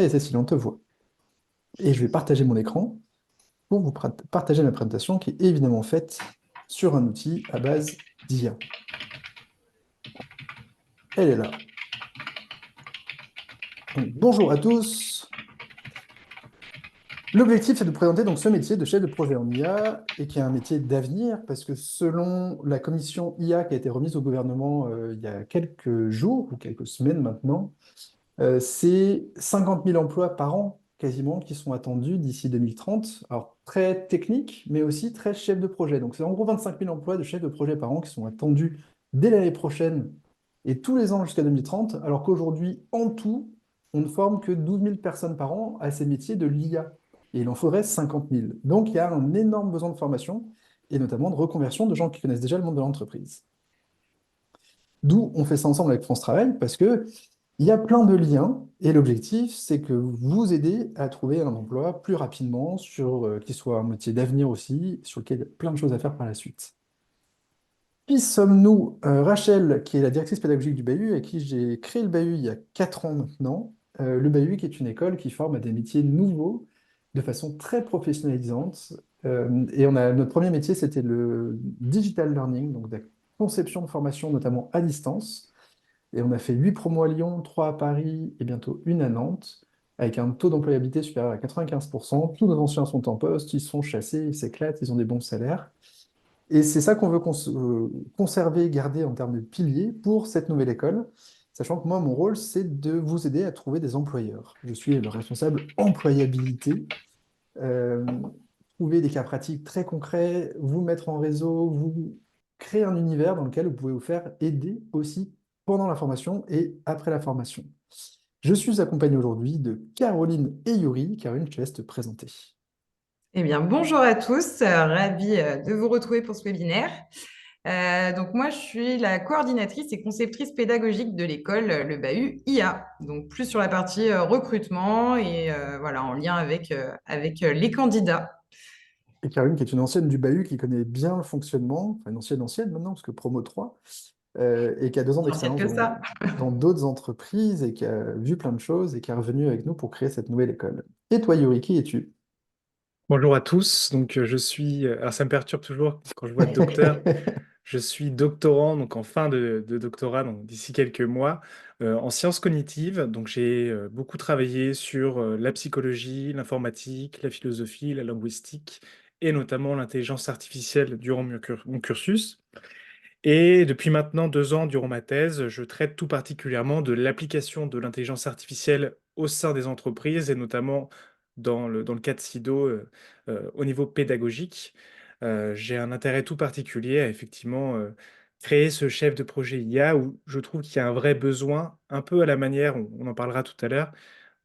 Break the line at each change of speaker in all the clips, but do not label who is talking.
Et Cécile, on te voit. Et je vais partager mon écran pour vous partager ma présentation qui est évidemment faite sur un outil à base d'IA. Elle est là. Donc, bonjour à tous. L'objectif, c'est de présenter donc ce métier de chef de projet en IA et qui est un métier d'avenir parce que selon la commission IA qui a été remise au gouvernement il y a quelques jours ou quelques semaines maintenant, c'est 50 000 emplois par an quasiment qui sont attendus d'ici 2030. Alors très technique, mais aussi très chef de projet. Donc c'est en gros 25 000 emplois de chef de projet par an qui sont attendus dès l'année prochaine et tous les ans jusqu'à 2030, alors qu'aujourd'hui, en tout, on ne forme que 12 000 personnes par an à ces métiers de l'IA. Et il en faudrait 50 000. Donc il y a un énorme besoin de formation et notamment de reconversion de gens qui connaissent déjà le monde de l'entreprise. D'où on fait ça ensemble avec France Travail parce que il y a plein de liens et l'objectif, c'est que vous aider à trouver un emploi plus rapidement, qui soit un métier d'avenir aussi, sur lequel il y a plein de choses à faire par la suite. Qui sommes-nous? Rachel, qui est la directrice pédagogique du BAHU, à qui j'ai créé le BAHU il y a 4 ans maintenant. Le BAHU, qui est une école qui forme à des métiers nouveaux de façon très professionnalisante. Et notre premier métier, c'était le digital learning, donc de la conception de formation, notamment à distance. Et on a fait 8 promos à Lyon, 3 à Paris et bientôt une à Nantes, avec un taux d'employabilité supérieur à 95%. Tous nos anciens sont en poste, ils sont chassés, ils s'éclatent, ils ont des bons salaires. Et c'est ça qu'on veut conserver, garder en termes de piliers pour cette nouvelle école, sachant que moi, mon rôle, c'est de vous aider à trouver des employeurs. Je suis le responsable employabilité, euh, trouver des cas pratiques très concrets, vous mettre en réseau, vous créer un univers dans lequel vous pouvez vous faire aider aussi pendant la formation et après la formation. Je suis accompagné aujourd'hui de Caroline et Yuri. Caroline, je te laisse te présenter.
Eh bien, bonjour à tous, ravie de vous retrouver pour ce webinaire. Donc moi, je suis la coordinatrice et conceptrice pédagogique de l'école, le BAHU IA, donc plus sur la partie recrutement et voilà, en lien avec les candidats.
Et Caroline, qui est une ancienne du BAHU, qui connaît bien le fonctionnement, enfin une ancienne maintenant, parce que promo 3, et qui a 2 ans
Aussi ancienne
d'expérience
que ça.
dans d'autres entreprises et qui a vu plein de choses et qui est revenue avec nous pour créer cette nouvelle école. Et toi, Yuri, qui es-tu?
Bonjour à tous. Donc, je suis. Alors, ça me perturbe toujours quand je vois docteur. Je suis doctorant, donc en fin de doctorat, donc d'ici quelques mois, en sciences cognitives. Donc, j'ai beaucoup travaillé sur la psychologie, l'informatique, la philosophie, la linguistique et notamment l'intelligence artificielle durant mon cursus. Et depuis maintenant 2 ans, durant ma thèse, je traite tout particulièrement de l'application de l'intelligence artificielle au sein des entreprises et notamment dans le cas de SIDO au niveau pédagogique. J'ai un intérêt tout particulier à effectivement créer ce chef de projet IA où je trouve qu'il y a un vrai besoin, un peu à la manière, on en parlera tout à l'heure,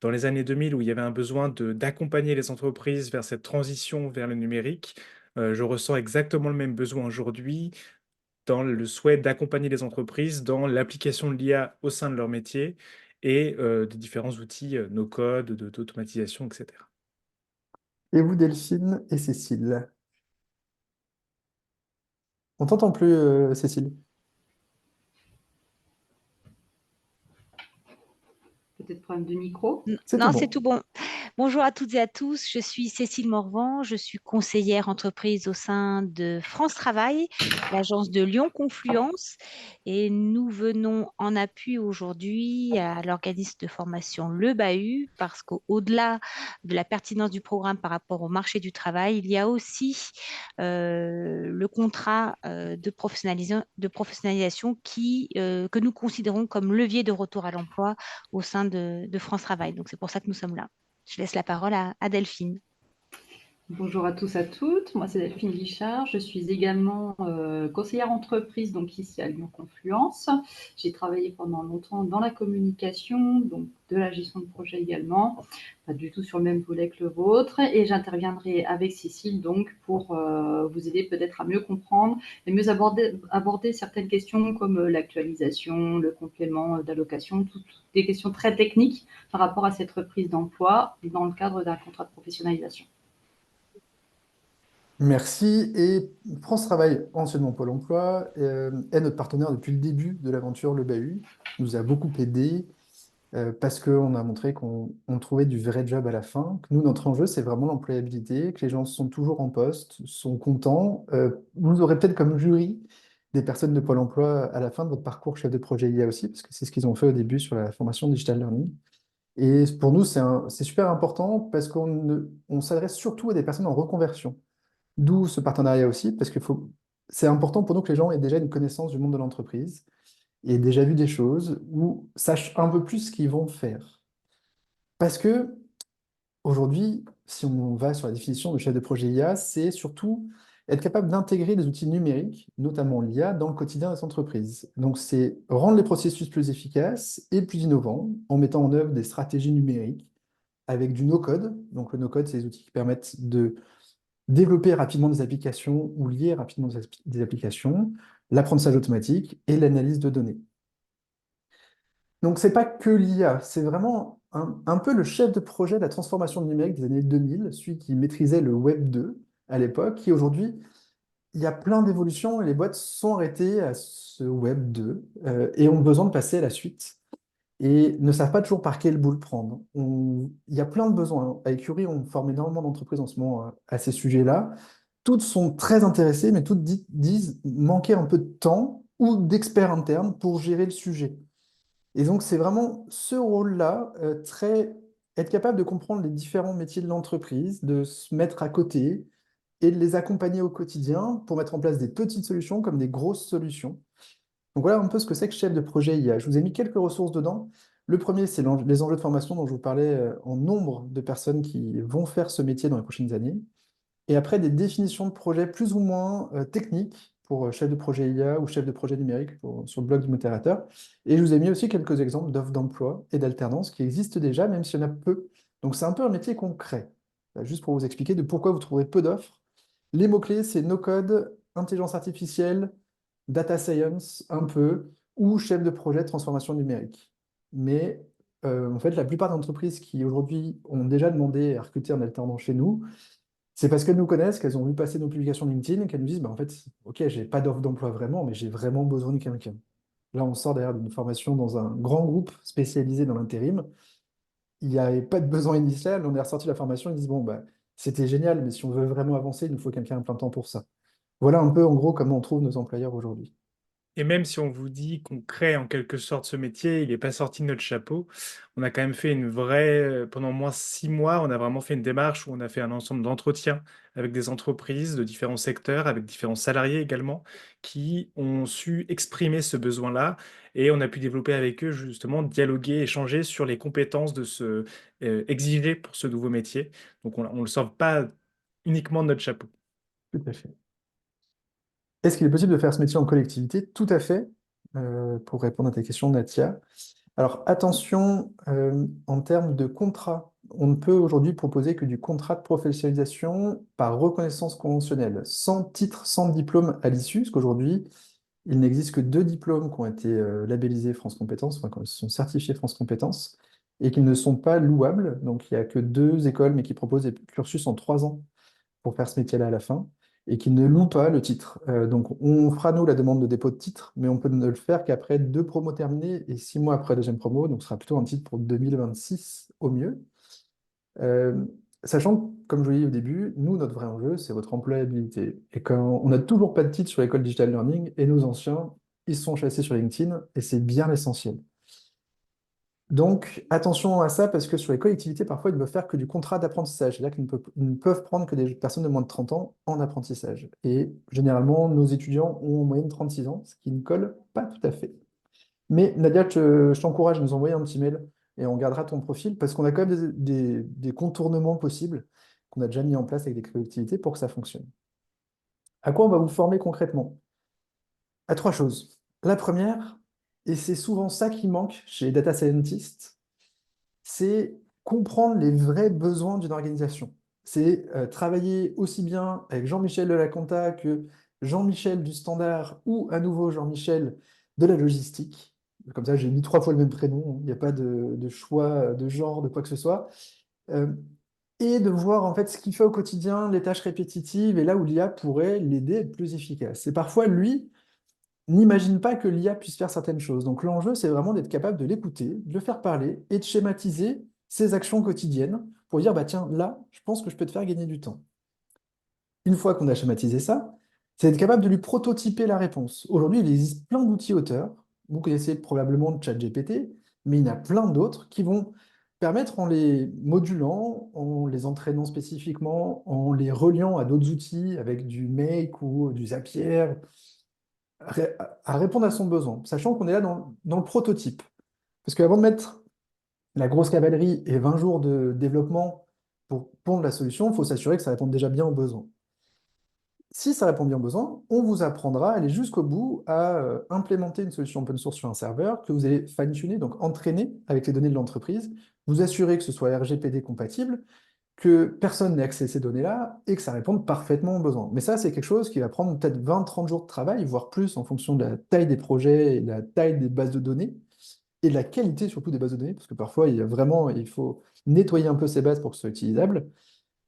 dans les années 2000 où il y avait un besoin d'accompagner les entreprises vers cette transition vers le numérique. Je ressens exactement le même besoin aujourd'hui dans le souhait d'accompagner les entreprises dans l'application de l'IA au sein de leur métier et des différents outils, no-code, d'automatisation, etc.
Et vous, Delphine et Cécile? On t'entend plus, Cécile.
Peut-être problème de micro.
C'est tout
Non, c'est
bon.
tout bon. Bonjour à toutes et à tous. Je suis Cécile Morvan. Je suis conseillère entreprise au sein de France Travail, l'agence de Lyon Confluence. Et nous venons en appui aujourd'hui à l'organisme de formation Le Bahut parce qu'au-delà de la pertinence du programme par rapport au marché du travail, il y a aussi le contrat de professionnalisation que nous considérons comme levier de retour à l'emploi au sein de France Travail. Donc, c'est pour ça que nous sommes là. Je laisse la parole à Delphine.
Bonjour à tous, à toutes. Moi, c'est Delphine Guichard. Je suis également conseillère entreprise, donc ici à Lyon Confluence. J'ai travaillé pendant longtemps dans la communication, donc de la gestion de projet également, pas du tout sur le même volet que le vôtre. Et j'interviendrai avec Cécile donc pour vous aider peut-être à mieux comprendre et mieux aborder certaines questions comme l'actualisation, le complément d'allocation, toutes des questions très techniques par rapport à cette reprise d'emploi dans le cadre d'un contrat de professionnalisation.
Merci. Et France Travail, anciennement Pôle emploi, est notre partenaire depuis le début de l'aventure Le Bahut. Nous a beaucoup aidé. parce qu'on a montré qu'on trouvait du vrai job à la fin. Que nous, notre enjeu, c'est vraiment l'employabilité, que les gens sont toujours en poste, sont contents. Vous aurez peut-être comme jury des personnes de Pôle emploi à la fin de votre parcours chef de projet IA aussi, parce que c'est ce qu'ils ont fait au début sur la formation Digital Learning. Et pour nous, c'est super important parce on s'adresse surtout à des personnes en reconversion. D'où ce partenariat aussi, parce c'est important pour nous que les gens aient déjà une connaissance du monde de l'entreprise et déjà vu des choses ou sachent un peu plus ce qu'ils vont faire. Parce que aujourd'hui, si on va sur la définition de chef de projet IA, c'est surtout être capable d'intégrer des outils numériques, notamment l'IA, dans le quotidien des entreprises. Donc, c'est rendre les processus plus efficaces et plus innovants en mettant en œuvre des stratégies numériques avec du no-code. Donc, le no-code, c'est des outils qui permettent de développer rapidement des applications ou lier rapidement des applications, l'apprentissage automatique et l'analyse de données. Donc, c'est pas que l'IA, c'est vraiment un peu le chef de projet de la transformation numérique des années 2000, celui qui maîtrisait le Web 2 à l'époque, qui aujourd'hui, il y a plein d'évolutions et les boîtes sont arrêtées à ce Web 2 et ont besoin de passer à la suite et ne savent pas toujours par quel bout le prendre. Il y a plein de besoins. À Curie, on forme énormément d'entreprises en ce moment à ces sujets-là. Toutes sont très intéressées, mais toutes disent manquer un peu de temps ou d'experts internes pour gérer le sujet. Et donc, c'est vraiment ce rôle-là, être capable de comprendre les différents métiers de l'entreprise, de se mettre à côté et de les accompagner au quotidien pour mettre en place des petites solutions comme des grosses solutions. Donc voilà un peu ce que c'est que chef de projet IA. Je vous ai mis quelques ressources dedans. Le premier, c'est les enjeux de formation dont je vous parlais en nombre de personnes qui vont faire ce métier dans les prochaines années. Et après, des définitions de projets plus ou moins techniques pour chef de projet IA ou chef de projet numérique sur le blog du modérateur. Et je vous ai mis aussi quelques exemples d'offres d'emploi et d'alternance qui existent déjà, même s'il y en a peu. Donc c'est un peu un métier qu'on crée. Juste pour vous expliquer de pourquoi vous trouverez peu d'offres. Les mots-clés, c'est no-code, intelligence artificielle, data science un peu, ou chef de projet de transformation numérique. Mais en fait, la plupart des entreprises qui aujourd'hui ont déjà demandé à recruter un alternant chez nous, c'est parce qu'elles nous connaissent, qu'elles ont vu passer nos publications LinkedIn et qu'elles nous disent, bah, en fait, ok, j'ai pas d'offre d'emploi vraiment, mais j'ai vraiment besoin de quelqu'un. Là, on sort d'ailleurs d'une formation dans un grand groupe spécialisé dans l'intérim. Il n'y avait pas de besoin initial, on est ressorti de la formation, ils disent, bon, bah, c'était génial, mais si on veut vraiment avancer, il nous faut quelqu'un à plein temps pour ça. Voilà un peu, en gros, comment on trouve nos employeurs aujourd'hui.
Et même si on vous dit qu'on crée en quelque sorte ce métier, il n'est pas sorti de notre chapeau. On a quand même fait pendant au moins 6 mois, on a vraiment fait une démarche où on a fait un ensemble d'entretiens avec des entreprises de différents secteurs, avec différents salariés également, qui ont su exprimer ce besoin-là. Et on a pu développer avec eux justement, dialoguer, échanger sur les compétences exigées pour ce nouveau métier. Donc on ne le sort pas uniquement de notre chapeau.
Tout à fait. Est-ce qu'il est possible de faire ce métier en collectivité? Tout à fait, pour répondre à ta question, Natia. Alors attention, en termes de contrat, on ne peut aujourd'hui proposer que du contrat de professionnalisation par reconnaissance conventionnelle, sans titre, sans diplôme à l'issue, parce qu'aujourd'hui, il n'existe que 2 diplômes qui ont été labellisés France Compétences, enfin, qui sont certifiés France Compétences, et qui ne sont pas louables. Donc il n'y a que 2 écoles, mais qui proposent des cursus en 3 ans pour faire ce métier-là à la fin et qui ne loue pas le titre. Donc, on fera, nous, la demande de dépôt de titre, mais on peut ne le faire qu'après 2 promos terminés et 6 mois après la deuxième promo. Donc, ce sera plutôt un titre pour 2026 au mieux. Euh, Sachant que, comme je vous l'ai dit au début, nous, notre vrai enjeu, c'est votre employabilité. Et quand on n'a toujours pas de titre sur l'école Digital Learning, et nos anciens, ils sont chassés sur LinkedIn, et c'est bien l'essentiel. Donc, attention à ça, parce que sur les collectivités, parfois, ils ne peuvent faire que du contrat d'apprentissage. C'est-à-dire qu'ils ne peuvent prendre que des personnes de moins de 30 ans en apprentissage. Et généralement, nos étudiants ont en moyenne 36 ans, ce qui ne colle pas tout à fait. Mais Nadia, je t'encourage à nous envoyer un petit mail et on gardera ton profil, parce qu'on a quand même des contournements possibles qu'on a déjà mis en place avec des collectivités pour que ça fonctionne. À quoi on va vous former concrètement? À 3 choses. La première, et c'est souvent ça qui manque chez les data scientists, c'est comprendre les vrais besoins d'une organisation. C'est travailler aussi bien avec Jean-Michel de la compta que Jean-Michel du standard ou à nouveau Jean-Michel de la logistique. Comme ça, j'ai mis 3 fois le même prénom, il n'y a pas de choix de genre, de quoi que ce soit. Euh, et de voir en fait ce qu'il fait au quotidien, les tâches répétitives, et là où l'IA pourrait l'aider à être plus efficace. Et parfois, lui, n'imagine pas que l'IA puisse faire certaines choses. Donc l'enjeu, c'est vraiment d'être capable de l'écouter, de le faire parler et de schématiser ses actions quotidiennes pour dire, bah tiens, là, je pense que je peux te faire gagner du temps. Une fois qu'on a schématisé ça, c'est être capable de lui prototyper la réponse. Aujourd'hui, il existe plein d'outils auteurs. Vous connaissez probablement ChatGPT, mais il y en a plein d'autres qui vont permettre, en les modulant, en les entraînant spécifiquement, en les reliant à d'autres outils avec du Make ou du Zapier, à répondre à son besoin, sachant qu'on est là dans le prototype. Parce qu'avant de mettre la grosse cavalerie et 20 jours de développement pour pondre la solution, il faut s'assurer que ça réponde déjà bien aux besoins. Si ça répond bien aux besoins, on vous apprendra à aller jusqu'au bout à implémenter une solution open source sur un serveur que vous allez fine-tuner, donc entraîner avec les données de l'entreprise, vous assurer que ce soit RGPD compatible, que personne n'ait accès à ces données-là et que ça réponde parfaitement aux besoins. Mais ça, c'est quelque chose qui va prendre peut-être 20-30 jours de travail, voire plus en fonction de la taille des projets et de la taille des bases de données et de la qualité surtout des bases de données, parce que parfois, il faut nettoyer un peu ces bases pour que ce soit utilisable.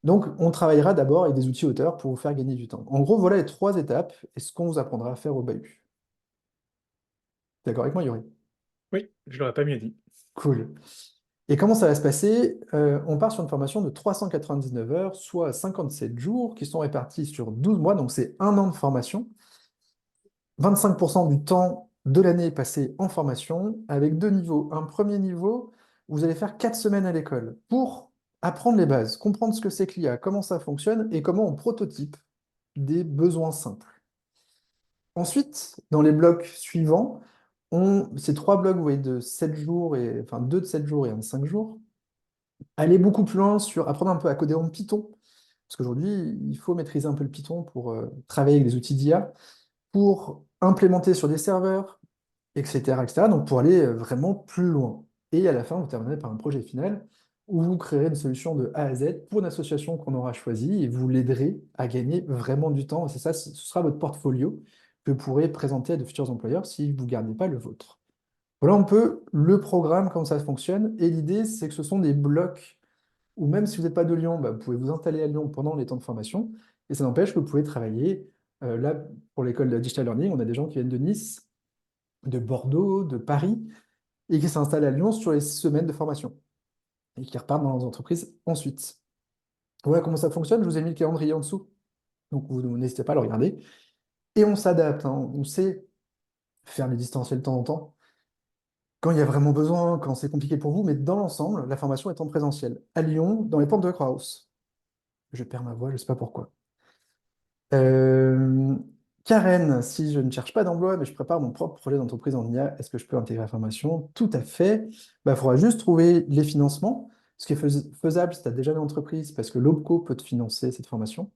Donc, on travaillera d'abord avec des outils auteurs pour vous faire gagner du temps. En gros, voilà les 3 étapes et ce qu'on vous apprendra à faire au bahut. D'accord avec moi, Yuri?
Oui, je l'aurais pas mieux dit.
Cool. Et comment ça va se passer? On part sur une formation de 399 heures, soit 57 jours, qui sont répartis sur 12 mois, donc c'est 1 an de formation. 25% du temps de l'année est passé en formation, avec 2 niveaux. Un premier niveau, vous allez faire 4 semaines à l'école pour apprendre les bases, comprendre ce que c'est que l'IA, comment ça fonctionne et comment on prototype des besoins simples. Ensuite, dans les blocs suivants, ces 3 blocs, vous voyez, de 7 jours, enfin 2 de 7 jours et 1 de 5 jours, aller beaucoup plus loin sur apprendre un peu à coder en Python, parce qu'aujourd'hui, il faut maîtriser un peu le Python pour travailler avec des outils d'IA, pour implémenter sur des serveurs, etc., etc. Donc pour aller vraiment plus loin. Et à la fin, vous terminez par un projet final où vous créerez une solution de A à Z pour une association qu'on aura choisie et vous l'aiderez à gagner vraiment du temps. Et c'est ça, ce sera votre portfolio que vous pourrez présenter à de futurs employeurs si vous ne gardez pas le vôtre. Voilà un peu le programme, comment ça fonctionne. Et l'idée, c'est que ce sont des blocs où même si vous n'êtes pas de Lyon, bah, vous pouvez vous installer à Lyon pendant les temps de formation. Et ça n'empêche que vous pouvez travailler. Là, pour l'école de Digital Learning, on a des gens qui viennent de Nice, de Bordeaux, de Paris, et qui s'installent à Lyon sur les semaines de formation, et qui repartent dans leurs entreprises ensuite. Voilà comment ça fonctionne. Je vous ai mis le calendrier en dessous, donc vous n'hésitez pas à le regarder. Et on s'adapte, hein. On sait faire les distanciels de temps en temps, quand il y a vraiment besoin, quand c'est compliqué pour vous, mais dans l'ensemble, la formation est en présentiel. À Lyon, dans les portes de Croix-House. Je perds ma voix, je ne sais pas pourquoi. Euh, Karen, si je ne cherche pas d'emploi, mais je prépare mon propre projet d'entreprise en IA, est-ce que je peux intégrer la formation? Tout à fait. Il faudra juste trouver les financements. Ce qui est faisable, si tu as déjà une entreprise, parce que l'OPCO peut te financer cette formation.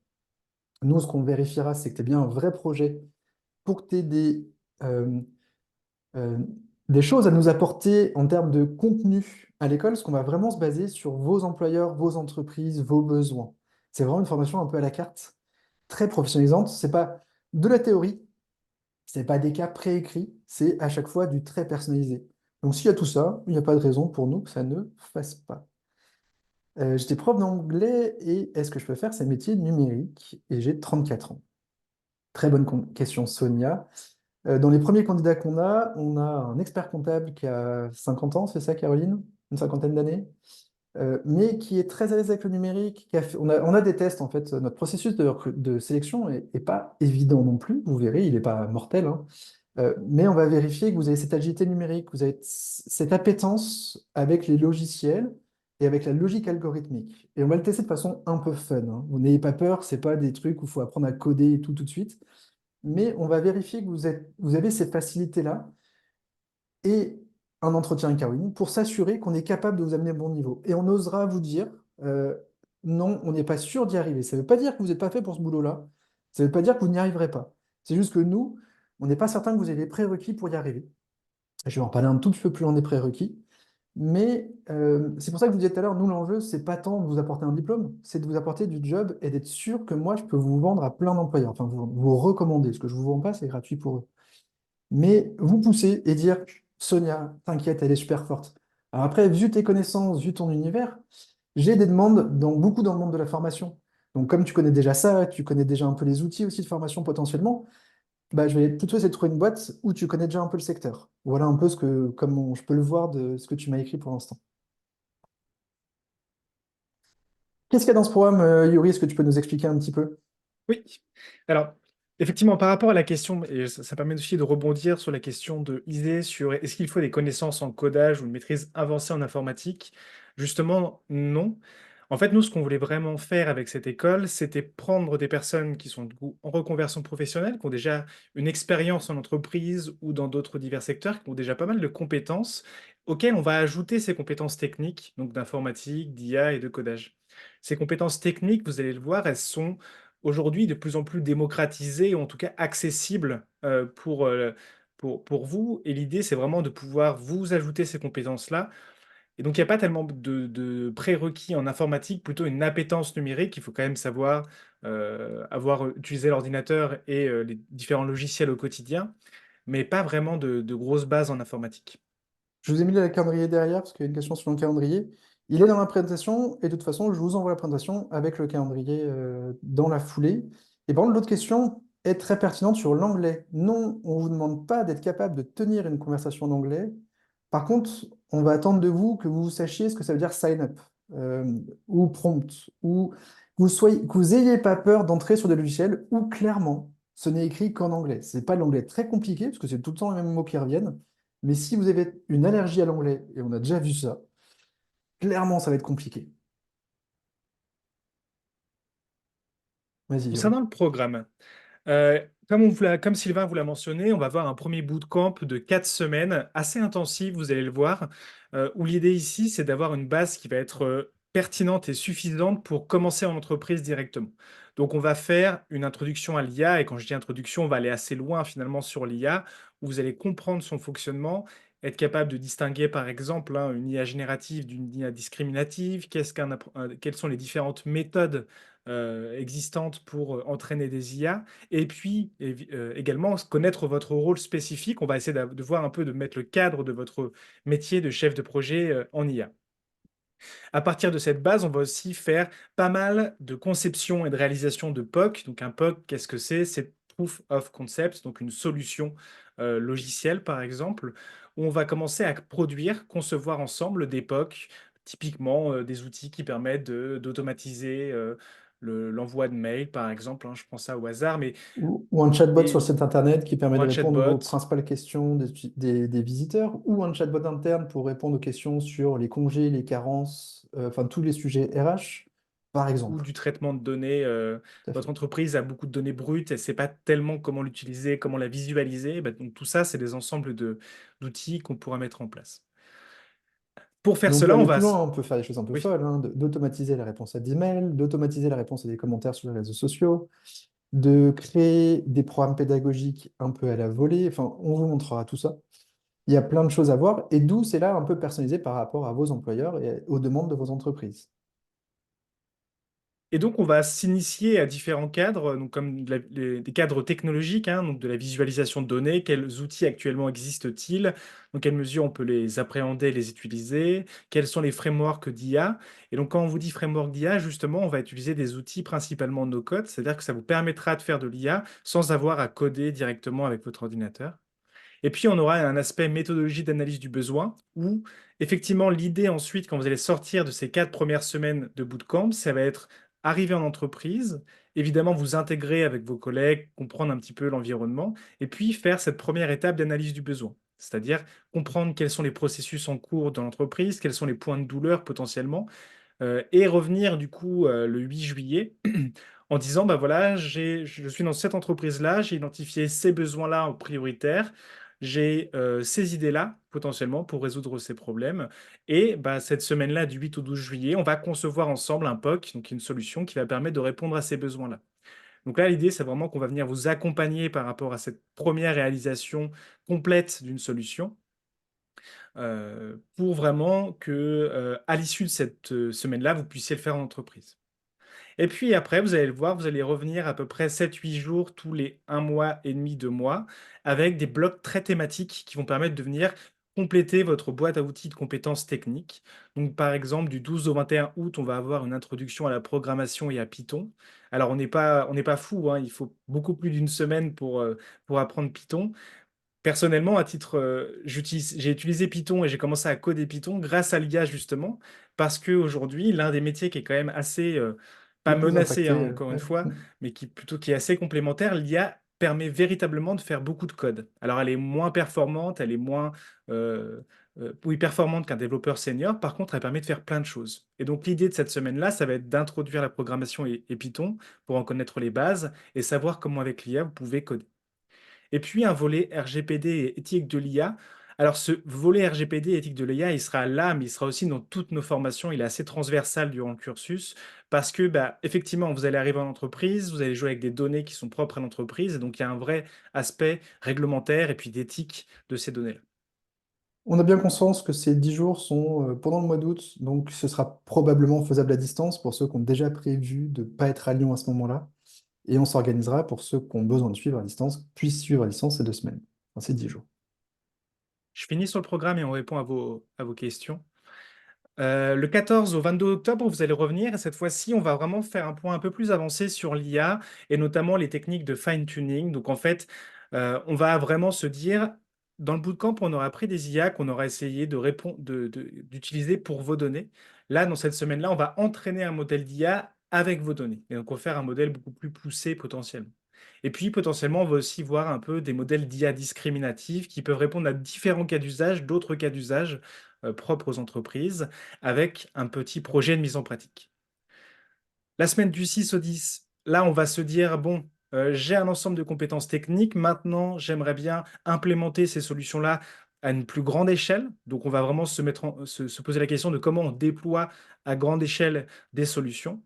Nous, ce qu'on vérifiera, c'est que tu as bien un vrai projet pour que tu aies euh, euh, des choses à nous apporter en termes de contenu à l'école, parce qu'on va vraiment se baser sur vos employeurs, vos entreprises, vos besoins. C'est vraiment une formation un peu à la carte, très professionnalisante. C'est pas de la théorie, c'est pas des cas préécrits, c'est à chaque fois du très personnalisé. Donc s'il y a tout ça, il n'y a pas de raison pour nous que ça ne fasse pas. J'étais prof d'anglais et est-ce que je peux faire ces métiers numériques? Et j'ai 34 ans. Très bonne question, Sonia. Dans les premiers candidats on a un expert comptable qui a 50 ans, c'est ça, Caroline? Une cinquantaine d'années? Mais qui est très à l'aise avec le numérique. On a des tests, en fait. Notre processus de sélection est pas évident non plus. Vous verrez, il n'est pas mortel, hein. Mais on va vérifier que vous avez cette agilité numérique, vous avez cette appétence avec les logiciels et avec la logique algorithmique. Et on va le tester de façon un peu fun, hein. Vous n'ayez pas peur, c'est pas des trucs où il faut apprendre à coder et tout de suite. Mais on va vérifier que vous avez ces facilités-là et un entretien avec Caroline pour s'assurer qu'on est capable de vous amener au bon niveau. Et on osera vous dire, euh, non, on n'est pas sûr d'y arriver. Ça ne veut pas dire que vous n'êtes pas fait pour ce boulot-là. Ça ne veut pas dire que vous n'y arriverez pas. C'est juste que nous, on n'est pas certain que vous ayez les prérequis pour y arriver. Je vais en parler un tout petit peu plus loin des prérequis. Mais c'est pour ça que je vous disais tout à l'heure, nous, l'enjeu, c'est pas tant de vous apporter un diplôme, c'est de vous apporter du job et d'être sûr que moi, je peux vous vendre à plein d'employeurs, enfin, vous recommander. Ce que je vous vends pas, c'est gratuit pour eux. Mais vous pousser et dire, Sonia, t'inquiète, elle est super forte. Alors après, vu tes connaissances, vu ton univers, j'ai des demandes beaucoup dans le monde de la formation. Donc comme tu connais déjà ça, tu connais déjà un peu les outils aussi de formation potentiellement, Bah, je vais plutôt essayer de trouver une boîte où tu connais déjà un peu le secteur. Voilà un peu je peux le voir de ce que tu m'as écrit pour l'instant. Qu'est-ce qu'il y a dans ce programme, Yuri? Est-ce que tu peux nous expliquer un petit peu?
Oui. Alors, effectivement, par rapport à la question, et ça permet aussi de rebondir sur la question de Isée sur est-ce qu'il faut des connaissances en codage ou une maîtrise avancée en informatique? Justement, non. En fait, nous, ce qu'on voulait vraiment faire avec cette école, c'était prendre des personnes qui sont du coup, en reconversion professionnelle, qui ont déjà une expérience en entreprise ou dans d'autres divers secteurs, qui ont déjà pas mal de compétences, auxquelles on va ajouter ces compétences techniques, donc d'informatique, d'IA et de codage. Ces compétences techniques, vous allez le voir, elles sont aujourd'hui de plus en plus démocratisées, ou en tout cas accessibles pour vous. Et l'idée, c'est vraiment de pouvoir vous ajouter ces compétences-là. Et donc, il n'y a pas tellement de prérequis en informatique, plutôt une appétence numérique. Il faut quand même savoir avoir utilisé l'ordinateur et les différents logiciels au quotidien, mais pas vraiment de grosses bases en informatique.
Je vous ai mis le calendrier derrière parce qu'il y a une question sur le calendrier. Il est dans la présentation et de toute façon, je vous envoie la présentation avec le calendrier dans la foulée. Et par contre, l'autre question est très pertinente sur l'anglais. Non, on ne vous demande pas d'être capable de tenir une conversation en anglais. Par contre, on va attendre de vous que vous sachiez ce que ça veut dire sign up euh, ou prompt ou que vous ayez pas peur d'entrer sur des logiciels où clairement ce n'est écrit qu'en anglais. C'est pas l'anglais très compliqué parce que c'est tout le temps les mêmes mots qui reviennent. Mais si vous avez une allergie à l'anglais, et on a déjà vu ça, clairement, ça va être compliqué. Vas-y, Yuri.
Concernant le programme, comme Sylvain vous l'a mentionné, on va avoir un premier bootcamp de 4 semaines, assez intensif, vous allez le voir, où l'idée ici, c'est d'avoir une base qui va être pertinente et suffisante pour commencer en entreprise directement. Donc, on va faire une introduction à l'IA, et quand je dis introduction, on va aller assez loin finalement sur l'IA, où vous allez comprendre son fonctionnement, être capable de distinguer par exemple une IA générative d'une IA discriminative, quelles sont les différentes méthodes existantes pour entraîner des IA. Et puis également connaître votre rôle spécifique. On va essayer de voir un peu de mettre le cadre de votre métier de chef de projet en IA. À partir de cette base, on va aussi faire pas mal de conception et de réalisation de POC. Donc un POC, qu'est-ce que c'est? C'est Proof of Concept, donc une solution logicielle par exemple, où on va commencer à produire, concevoir ensemble des POC, typiquement des outils qui permettent d'automatiser l'envoi de mails par exemple, hein, je prends ça au hasard, mais
Ou un chatbot sur
et,
le site internet qui permet
ou
de
un
répondre aux
chatbot.
principales questions des visiteurs, ou un chatbot interne pour répondre aux questions sur les congés, les carences, enfin tous les sujets RH, par
Ou
exemple.
du traitement de données.
Tout à
Votre
fait.
entreprise a beaucoup de données brutes, elle ne sait pas tellement comment l'utiliser, comment la visualiser. Bah, donc tout ça, c'est des ensembles d'outils qu'on pourra mettre en place. Pour
Et
faire
on peut
cela, on
aller
va...
plus loin, on peut faire des choses un peu
Oui.
folles, hein, d'automatiser la réponse à des mails, d'automatiser la réponse à des commentaires sur les réseaux sociaux, de créer des programmes pédagogiques un peu à la volée. Enfin, on vous montrera tout ça. Il y a plein de choses à voir, et d'où c'est là un peu personnalisé par rapport à vos employeurs et aux demandes de vos entreprises.
Et donc, on va s'initier à différents cadres, donc comme des cadres technologiques, hein, donc de la visualisation de données, quels outils actuellement existent-ils, dans quelle mesure on peut les appréhender, les utiliser, quels sont les frameworks d'IA. Et donc, quand on vous dit framework d'IA, justement, on va utiliser des outils principalement no-code, c'est-à-dire que ça vous permettra de faire de l'IA sans avoir à coder directement avec votre ordinateur. Et puis, on aura un aspect méthodologie d'analyse du besoin où, effectivement, l'idée ensuite, quand vous allez sortir de ces 4 premières semaines de bootcamp, ça va être arriver en entreprise, évidemment vous intégrer avec vos collègues, comprendre un petit peu l'environnement, et puis faire cette première étape d'analyse du besoin. C'est-à-dire comprendre quels sont les processus en cours dans l'entreprise, quels sont les points de douleur potentiellement, et revenir du coup le 8 juillet en disant, bah voilà, je suis dans cette entreprise-là, j'ai identifié ces besoins-là en prioritaire, j'ai ces idées-là potentiellement pour résoudre ces problèmes. Et bah, cette semaine-là, du 8 au 12 juillet, on va concevoir ensemble un POC, donc une solution qui va permettre de répondre à ces besoins-là. Donc là, l'idée, c'est vraiment qu'on va venir vous accompagner par rapport à cette première réalisation complète d'une solution pour vraiment que, à l'issue de cette semaine-là, vous puissiez le faire en entreprise. Et puis après, vous allez le voir, vous allez revenir à peu près 7-8 jours tous les 1 mois et demi, 2 mois, avec des blocs très thématiques qui vont permettre de venir compléter votre boîte à outils de compétences techniques. Donc, par exemple, du 12 au 21 août, on va avoir une introduction à la programmation et à Python. Alors, on n'est pas fou, hein, il faut beaucoup plus d'une semaine pour apprendre Python. Personnellement, à titre, j'ai utilisé Python et j'ai commencé à coder Python grâce à l'IA justement, parce qu'aujourd'hui, l'un des métiers qui est quand même assez, pas
Le plus
menacé, hein,
impacté.
encore une fois, mais qui est assez complémentaire, l'IA permet véritablement de faire beaucoup de code. Alors, elle est moins performante, elle est moins, oui, performante qu'un développeur senior. Par contre, elle permet de faire plein de choses. Et donc, l'idée de cette semaine-là, ça va être d'introduire la programmation et Python pour en connaître les bases et savoir comment avec l'IA, vous pouvez coder. Et puis un volet RGPD et éthique de l'IA. Alors ce volet RGPD et éthique de l'IA, il sera là, mais il sera aussi dans toutes nos formations. Il est assez transversal durant le cursus parce que, bah, effectivement, vous allez arriver en entreprise, vous allez jouer avec des données qui sont propres à l'entreprise. Donc il y a un vrai aspect réglementaire et puis d'éthique de ces données-là.
On a bien conscience que ces 10 jours sont pendant le mois d'août, donc ce sera probablement faisable à distance pour ceux qui ont déjà prévu de ne pas être à Lyon à ce moment-là. Et on s'organisera pour ceux qui ont besoin de suivre à distance, puissent suivre à distance ces 2 semaines, enfin, ces 10 jours.
Je finis sur le programme et on répond à vos questions. Le 14 au 22 octobre, vous allez revenir et cette fois-ci, on va vraiment faire un point un peu plus avancé sur l'IA et notamment les techniques de fine-tuning. Donc en fait, on va vraiment se dire, dans le bootcamp, on aura pris des IA qu'on aura essayé d'utiliser pour vos données. Là, dans cette semaine-là, on va entraîner un modèle d'IA avec vos données. Et donc, on va faire un modèle beaucoup plus poussé potentiellement. Et puis, potentiellement, on va aussi voir un peu des modèles d'IA discriminatifs qui peuvent répondre à différents cas d'usage, d'autres cas d'usage propres aux entreprises, avec un petit projet de mise en pratique. La semaine du 6 au 10, là, on va se dire, bon, j'ai un ensemble de compétences techniques. Maintenant, j'aimerais bien implémenter ces solutions-là à une plus grande échelle. Donc, on va vraiment se poser la question de comment on déploie à grande échelle des solutions.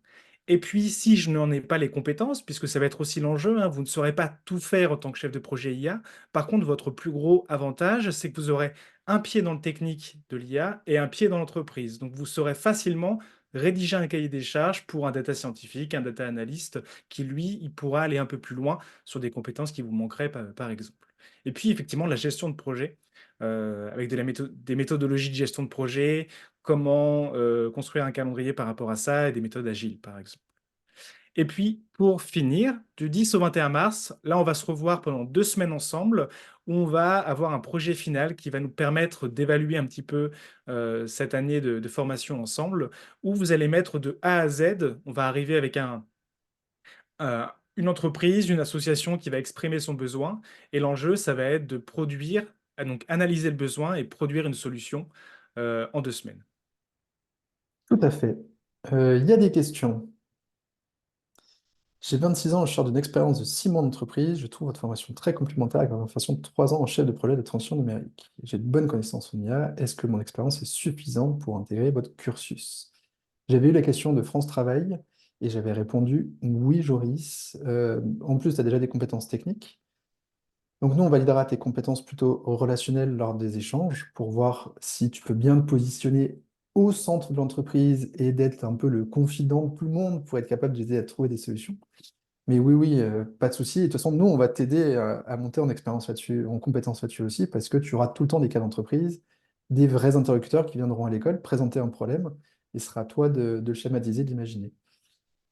Et puis, si je n'en ai pas les compétences, puisque ça va être aussi l'enjeu, hein, vous ne saurez pas tout faire en tant que chef de projet IA. Par contre, votre plus gros avantage, c'est que vous aurez un pied dans le technique de l'IA et un pied dans l'entreprise. Donc, vous saurez facilement rédiger un cahier des charges pour un data scientifique, un data analyst, qui lui, il pourra aller un peu plus loin sur des compétences qui vous manqueraient, par exemple. Et puis, effectivement, la gestion de projet, avec des méthodologies de gestion de projet, comment construire un calendrier par rapport à ça, et des méthodes agiles, par exemple. Et puis, pour finir, du 10 au 21 mars, là, on va se revoir pendant 2 semaines ensemble, où on va avoir un projet final qui va nous permettre d'évaluer un petit peu cette année de formation ensemble, où vous allez mettre de A à Z, on va arriver avec une entreprise, une association qui va exprimer son besoin, et l'enjeu, ça va être de produire, donc analyser le besoin et produire une solution en 2 semaines.
Tout à fait. Il y a des questions. J'ai 26 ans, je sors d'une expérience de 6 mois d'entreprise. Je trouve votre formation très complémentaire avec ma formation de 3 ans en chef de projet de transition numérique. J'ai de bonnes connaissances en IA. Est-ce que mon expérience est suffisante pour intégrer votre cursus? J'avais eu la question de France Travail et j'avais répondu oui, Joris. En plus, tu as déjà des compétences techniques. Donc nous, on validera tes compétences plutôt relationnelles lors des échanges pour voir si tu peux bien te positionner au centre de l'entreprise et d'être un peu le confident de tout le monde pour être capable d'aider à trouver des solutions. Mais oui, oui, pas de souci. Et de toute façon, nous, on va t'aider à monter en expérience là-dessus, en compétences là-dessus aussi, parce que tu auras tout le temps des cas d'entreprise, des vrais interlocuteurs qui viendront à l'école présenter un problème, et ce sera à toi de le schématiser, de l'imaginer.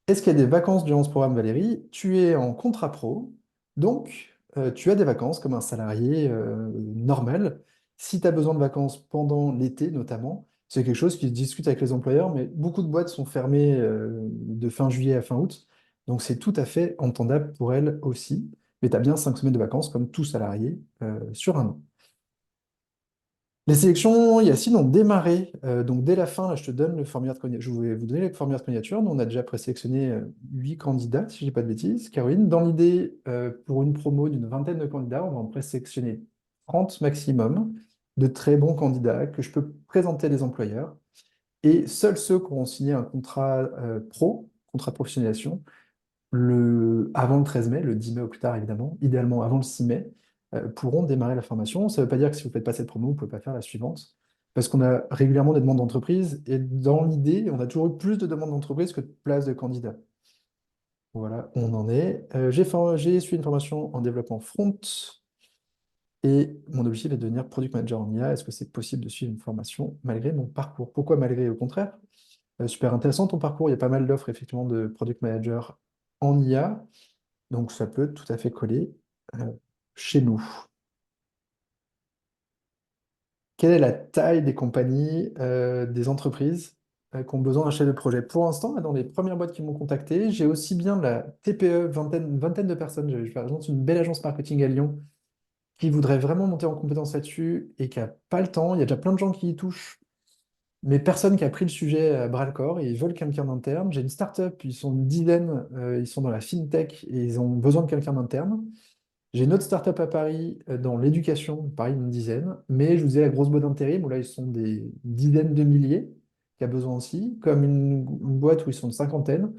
Est-ce qu'il y a des vacances durant ce programme, Valérie? Tu es en contrat pro, donc tu as des vacances comme un salarié normal. Si tu as besoin de vacances pendant l'été, notamment, c'est quelque chose qui se discute avec les employeurs, mais beaucoup de boîtes sont fermées de fin juillet à fin août, donc c'est tout à fait entendable pour elles aussi. Mais tu as bien 5 semaines de vacances comme tout salarié sur un an. Les sélections, Yacine, ont démarré. Donc, dès la fin, là, je te donne le formulaire de candidature. Je vais vous donner le formulaire de candidature. Nous, on a déjà présélectionné 8 candidats, si je dis pas de bêtises. Caroline, dans l'idée, pour une promo d'une vingtaine de candidats, on va en présélectionner 30 maximum de très bons candidats que je peux présenter à des employeurs. Et seuls ceux qui auront signé un contrat contrat de professionnalisation, avant le 13 mai, le 10 mai au plus tard évidemment, idéalement avant le 6 mai, pourront démarrer la formation. Ça ne veut pas dire que si vous ne faites pas cette promo, vous ne pouvez pas faire la suivante, parce qu'on a régulièrement des demandes d'entreprise, et dans l'idée, on a toujours eu plus de demandes d'entreprise que de places de candidats. Voilà, on en est. J'ai suivi une formation en développement front, Et mon objectif est de devenir product manager en IA. Est-ce que c'est possible de suivre une formation malgré mon parcours? Pourquoi malgré? Au contraire, super intéressant ton parcours. Il y a pas mal d'offres effectivement de product manager en IA. Donc ça peut tout à fait coller euh, chez nous. Quelle est la taille des compagnies, des entreprises qui ont besoin d'un chef de projet? Pour l'instant, là, dans les premières boîtes qui m'ont contacté, j'ai aussi bien la TPE, une vingtaine de personnes. Je par exemple une belle agence marketing à Lyon qui voudrait vraiment monter en compétence là-dessus et qui n'a pas le temps. Il y a déjà plein de gens qui y touchent, mais personne qui a pris le sujet à bras-le-corps et ils veulent quelqu'un d'interne. J'ai une start-up, ils sont une dizaine, ils sont dans la fintech et ils ont besoin de quelqu'un d'interne. J'ai une autre start-up à Paris dans l'éducation, pareil, une dizaine, mais je vous ai la grosse boîte d'intérim où là ils sont des dizaines de milliers qui a besoin aussi, comme une boîte où ils sont une cinquantaine.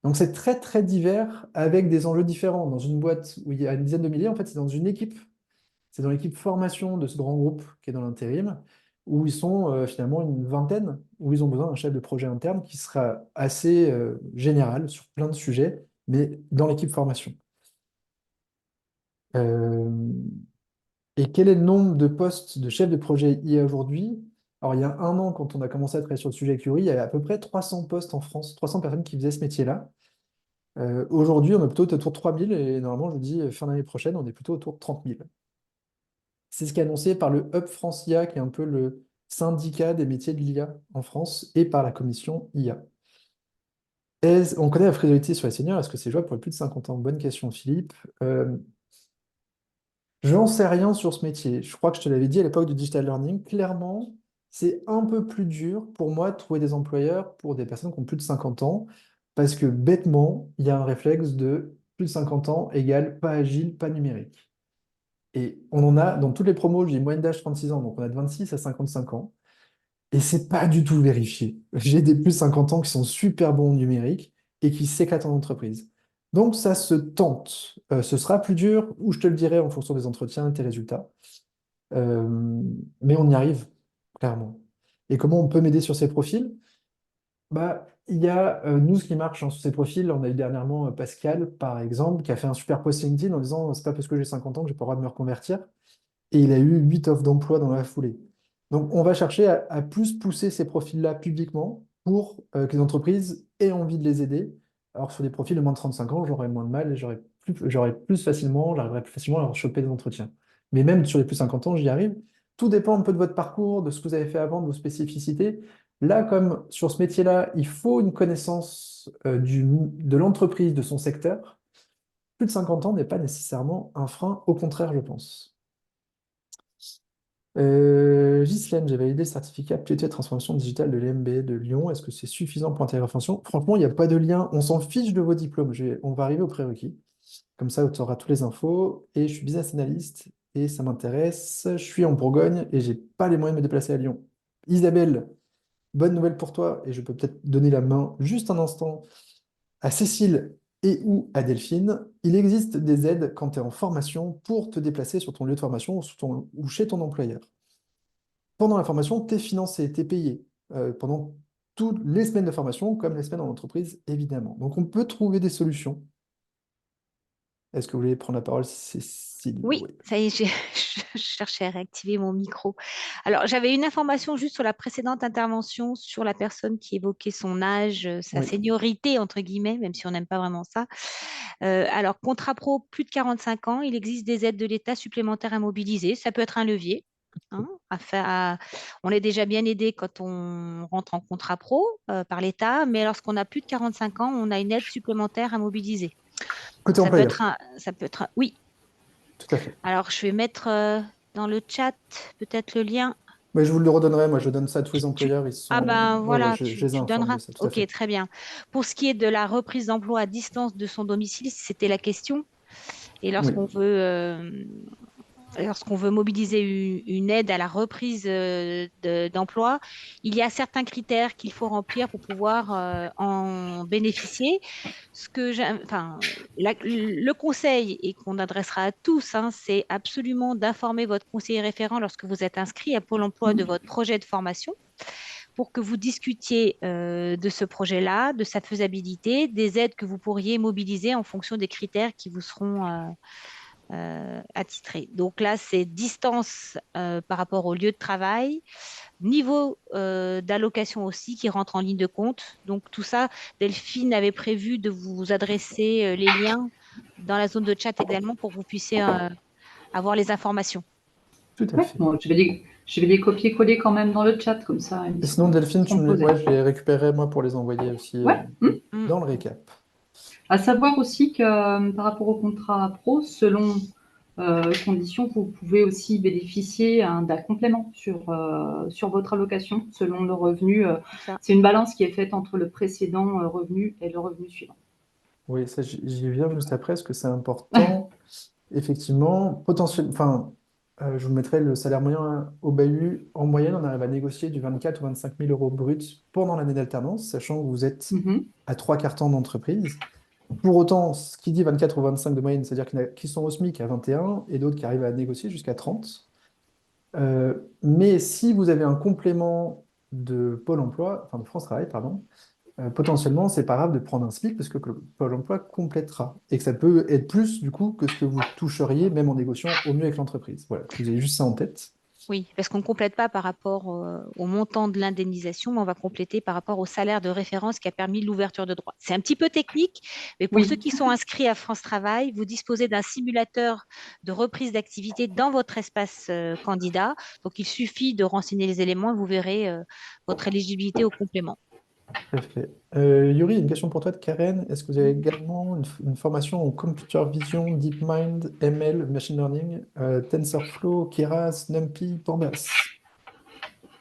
Donc c'est très très divers avec des enjeux différents. Dans une boîte où il y a une dizaine de milliers, en fait, c'est dans une équipe. C'est dans l'équipe formation de ce grand groupe qui est dans l'intérim, où ils sont finalement une vingtaine, où ils ont besoin d'un chef de projet interne qui sera assez général sur plein de sujets, mais dans l'équipe formation. Euh, et quel est le nombre de postes de chef de projet IA aujourd'hui? Alors, il y a un an, quand on a commencé à travailler sur le sujet Curie, il y avait à peu près 300 postes en France, 300 personnes qui faisaient ce métier-là. Aujourd'hui, on est plutôt autour de 3000 et normalement, je vous dis, fin d'année prochaine, on est plutôt autour de 30 000. C'est ce qui est annoncé par le Hub France IA, qui est un peu le syndicat des métiers de l'IA en France, et par la commission IA. On connaît la frilosité sur les seniors, est-ce que c'est jouable pour les plus de 50 ans? Bonne question, Philippe. Je n'en sais rien sur ce métier. Je crois que je te l'avais dit à l'époque du digital learning. Clairement, c'est un peu plus dur pour moi de trouver des employeurs pour des personnes qui ont plus de 50 ans, parce que bêtement, il y a un réflexe de plus de 50 ans égale pas agile, pas numérique. Et on en a dans toutes les promos, j'ai une moyenne d'âge 36 ans, donc on a de 26 à 55 ans. Et c'est pas du tout vérifié. J'ai des plus de 50 ans qui sont super bons en numérique et qui s'éclatent en entreprise. Donc ça se tente. Ce sera plus dur, ou je te le dirai en fonction des entretiens et tes résultats. Euh, mais on y arrive, clairement. Et comment on peut m'aider sur ces profils? Bah, il y a nous ce qui marche sur ces profils. On a eu dernièrement Pascal, par exemple, qui a fait un super post LinkedIn en disant c'est pas parce que j'ai 50 ans que j'ai pas le droit de me reconvertir. Et il a eu 8 offres d'emploi dans la foulée. Donc, on va chercher à plus pousser ces profils-là publiquement pour que les entreprises aient envie de les aider. Alors, sur des profils de moins de 35 ans, j'aurais moins de mal et j'arriverai plus facilement à leur choper des entretiens. Mais même sur les plus de 50 ans, j'y arrive. Tout dépend un peu de votre parcours, de ce que vous avez fait avant, de vos spécificités. Là, comme sur ce métier-là, il faut une connaissance de l'entreprise, de son secteur. Plus de 50 ans n'est pas nécessairement un frein, au contraire, je pense. Ghislaine, j'ai validé le certificat PTT Transformation Digitale de l'EMB de Lyon. Est-ce que c'est suffisant pour intégrer la formation? Franchement, il n'y a pas de lien. On s'en fiche de vos diplômes. On va arriver aux prérequis. Comme ça, tu auras toutes les infos. Et je suis business analyst et ça m'intéresse. Je suis en Bourgogne et j'ai pas les moyens de me déplacer à Lyon. Isabelle, bonne nouvelle pour toi. Et je peux peut-être donner la main juste un instant à Cécile et ou à Delphine. Il existe des aides quand tu es en formation pour te déplacer sur ton lieu de formation ou chez ton employeur. Pendant la formation, tu es financé, tu es payé pendant toutes les semaines de formation, comme les semaines en entreprise, évidemment. Donc, on peut trouver des solutions. Est-ce que vous voulez prendre la parole, Cécile?
Oui,
Oui.
ça y est, je cherchais à réactiver mon micro. Alors, j'avais une information juste sur la précédente intervention sur la personne qui évoquait son âge, sa
Oui.
seniorité, entre guillemets, même si on n'aime pas vraiment ça. Alors, contrat pro, plus de 45 ans, il existe des aides de l'État supplémentaires à mobiliser. Ça peut être un levier. Hein, on est déjà bien aidé quand on rentre en contrat pro par l'État, mais lorsqu'on a plus de 45 ans, on a une aide supplémentaire à mobiliser.
Côté employeur,
Oui.
tout à fait.
Alors, je vais mettre dans le chat peut-être le lien.
Mais je vous le redonnerai, moi je donne ça à tous les
Tu-
employeurs, ils
Ah
sont...
ben
Ouais, ouais,
voilà,
je les
tu
informe de
donneras.
ça, tout à
Ok,
fait.
très bien. Pour ce qui est de la reprise d'emploi à distance de son domicile, si c'était la question, et
Oui.
lorsqu'on veut mobiliser une aide à la reprise d'emploi, il y a certains critères qu'il faut remplir pour pouvoir en bénéficier. Le conseil, et qu'on adressera à tous, hein, c'est absolument d'informer votre conseiller référent lorsque vous êtes inscrit à Pôle emploi de votre projet de formation pour que vous discutiez de ce projet-là, de sa faisabilité, des aides que vous pourriez mobiliser en fonction des critères qui vous seront attitré. Donc là, c'est distance par rapport au lieu de travail, niveau d'allocation aussi qui rentre en ligne de compte. Donc tout ça, Delphine avait prévu de vous adresser les liens dans la zone de chat également pour que vous puissiez avoir les informations.
Tout à
Ouais,
fait.
bon, je vais les copier-coller quand même dans le chat, comme ça,
Et sinon, Delphine,
seront posés.
ouais, je les récupérerai moi pour les envoyer aussi
Ouais.
dans le récap.
À savoir aussi que par rapport au contrat pro, selon conditions, vous pouvez aussi bénéficier d'un complément sur votre allocation selon le revenu. C'est une balance qui est faite entre le précédent revenu et le revenu suivant.
Oui, ça, j'y viens juste après, parce que c'est important. Effectivement, enfin, je vous mettrai le salaire moyen au bahut. En moyenne, on arrive à négocier du 24 ou 25 000 euros bruts pendant l'année d'alternance, sachant que vous êtes
Mhm.
à 3/4 d'entreprise. Pour autant, ce qui dit 24 ou 25 de moyenne, c'est-à-dire qu'il y en a qui sont au SMIC à 21 et d'autres qui arrivent à négocier jusqu'à 30. Mais si vous avez un complément de Pôle emploi, enfin de France Travail, pardon, potentiellement, c'est pas grave de prendre un SMIC parce que Pôle emploi complétera et que ça peut être plus du coup que ce que vous toucheriez même en négociant au mieux avec l'entreprise. Voilà, que vous avez juste ça en tête.
Oui, parce qu'on ne complète pas par rapport au montant de l'indemnisation, mais on va compléter par rapport au salaire de référence qui a permis l'ouverture de droit. C'est un petit peu technique, mais pour ceux
Oui,
qui sont inscrits à France Travail, vous disposez d'un simulateur de reprise d'activité dans votre espace candidat. Donc, il suffit de renseigner les éléments et vous verrez votre éligibilité au complément.
Tout à fait. Yuri, une question pour toi de Karen. Est-ce que vous avez également une formation en computer vision, DeepMind, ML, machine learning, TensorFlow, Keras, NumPy, Pandas?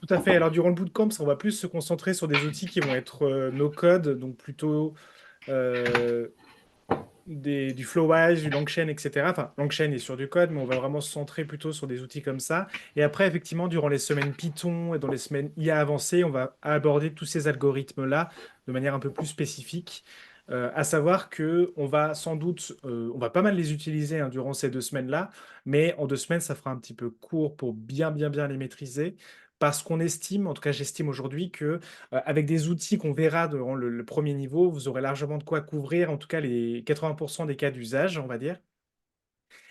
Tout à fait. Alors, durant le bootcamp, on va plus se concentrer sur des outils qui vont être no-code, donc plutôt euh, du Flowage, du LangChain, etc. Enfin, LangChain est sur du code, mais on va vraiment se centrer plutôt sur des outils comme ça. Et après, effectivement, durant les semaines Python et dans les semaines IA avancées, on va aborder tous ces algorithmes-là de manière un peu plus spécifique. À savoir que on va sans doute, on va pas mal les utiliser hein, durant ces 2 semaines-là, mais en 2 semaines, ça fera un petit peu court pour bien, bien, bien les maîtriser. Parce qu'on estime, en tout cas j'estime aujourd'hui que avec des outils qu'on verra durant le premier niveau, vous aurez largement de quoi couvrir, en tout cas les 80% des cas d'usage, on va dire.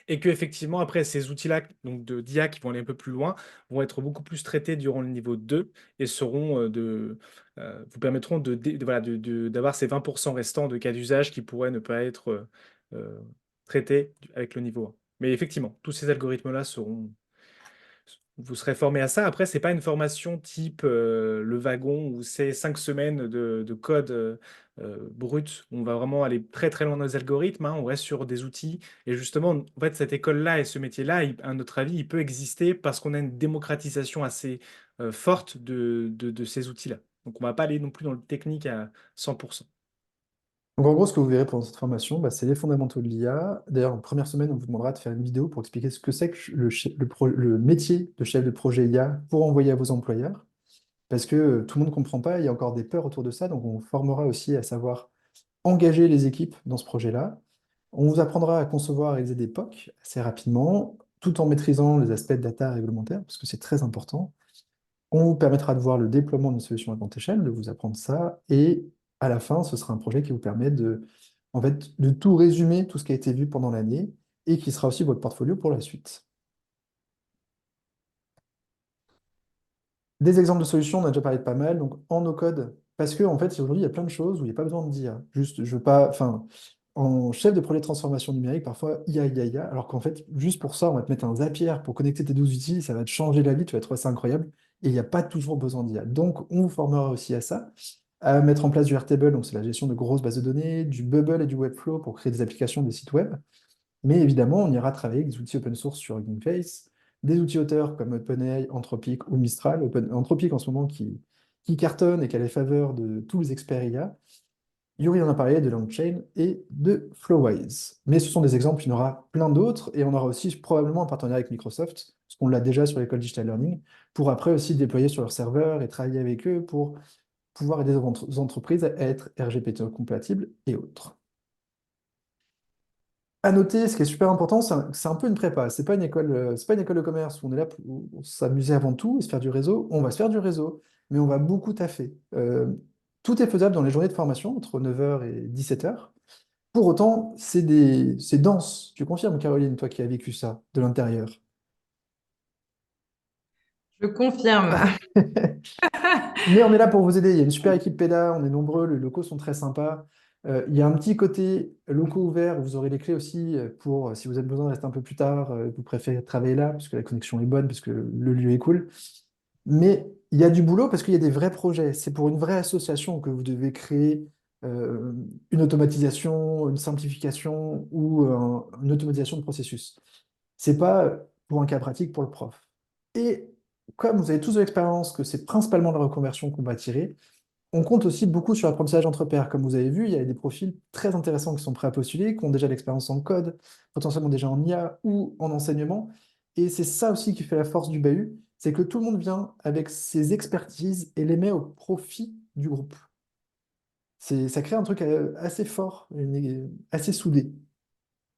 Et que effectivement, après, ces outils-là, donc d'IA qui vont aller un peu plus loin, vont être beaucoup plus traités durant le niveau 2 et seront vous permettront voilà, d'avoir ces 20% restants de cas d'usage qui pourraient ne pas être traités avec le niveau 1. Mais effectivement, tous ces algorithmes-là vous serez formé à ça. Après, c'est pas une formation type le wagon où c'est 5 semaines de code brut. On va vraiment aller très très loin dans les algorithmes, hein. On reste sur des outils. Et justement, en fait, cette école-là et ce métier-là, à notre avis, il peut exister parce qu'on a une démocratisation assez forte de ces outils-là. Donc, on va pas aller non plus dans le technique à 100%.
Donc en gros, ce que vous verrez pendant cette formation, bah, c'est les fondamentaux de l'IA. D'ailleurs, en première semaine, on vous demandera de faire une vidéo pour expliquer ce que c'est que le métier de chef de projet IA pour envoyer à vos employeurs. Parce que tout le monde ne comprend pas, il y a encore des peurs autour de ça, donc on vous formera aussi à savoir engager les équipes dans ce projet-là. On vous apprendra à concevoir et réaliser des POC assez rapidement, tout en maîtrisant les aspects de data réglementaires, parce que c'est très important. On vous permettra de voir le déploiement d'une solution à grande échelle, de vous apprendre ça, et à la fin, ce sera un projet qui vous permet en fait, de tout résumer, tout ce qui a été vu pendant l'année, et qui sera aussi votre portfolio pour la suite. Des exemples de solutions, on a déjà parlé de pas mal. Donc, en no-code, parce que en fait, aujourd'hui, il y a plein de choses où il n'y a pas besoin de d'IA. Juste, je veux pas, enfin, en chef de projet de transformation numérique, parfois, IA, alors qu'en fait, juste pour ça, on va te mettre un Zapier pour connecter tes 12 outils, ça va te changer la vie, tu vas trouver ça incroyable. Et il n'y a pas toujours besoin d'IA. Donc, on vous formera aussi à ça, à mettre en place du Airtable, donc c'est la gestion de grosses bases de données, du Bubble et du Webflow pour créer des applications, des sites web. Mais évidemment, on ira travailler avec des outils open source sur Hugging Face, des outils auteurs comme OpenAI, Anthropic ou Mistral. Anthropic en ce moment qui cartonne et qui a les faveurs de tous les experts IA. Yuri en a parlé de LangChain et de Flowise. Mais ce sont des exemples, il y en aura plein d'autres et on aura aussi probablement un partenariat avec Microsoft, parce qu'on l'a déjà sur l'école Digital Learning, pour après aussi déployer sur leur serveur et travailler avec eux pour pouvoir aider les entreprises à être RGPD compatibles et autres. À noter, ce qui est super important, c'est un peu une prépa. C'est pas une école de commerce où on est là pour s'amuser avant tout et se faire du réseau. On va se faire du réseau, mais on va beaucoup taffer. Tout est faisable dans les journées de formation entre 9 h et 17 h Pour autant, c'est dense. Tu confirmes, Caroline, toi qui as vécu ça de l'intérieur.
Je confirme.
Mais on est là pour vous aider. Il y a une super équipe PEDA, on est nombreux, les locaux sont très sympas. Il y a un petit côté locaux ouverts, vous aurez les clés aussi pour, si vous avez besoin de rester un peu plus tard, vous préférez travailler là, parce que la connexion est bonne, parce que le lieu est cool. Mais il y a du boulot parce qu'il y a des vrais projets. C'est pour une vraie association que vous devez créer euh, une automatisation, une simplification ou une automatisation de processus. C'est pas pour un cas pratique pour le prof. Et comme vous avez tous de l'expérience que c'est principalement la reconversion qu'on va tirer, on compte aussi beaucoup sur l'apprentissage entre pairs. Comme vous avez vu, il y a des profils très intéressants qui sont prêts à postuler, qui ont déjà de l'expérience en code, potentiellement déjà en IA ou en enseignement. Et c'est ça aussi qui fait la force du bahut, c'est que tout le monde vient avec ses expertises et les met au profit du groupe. Ça crée un truc assez fort, assez soudé.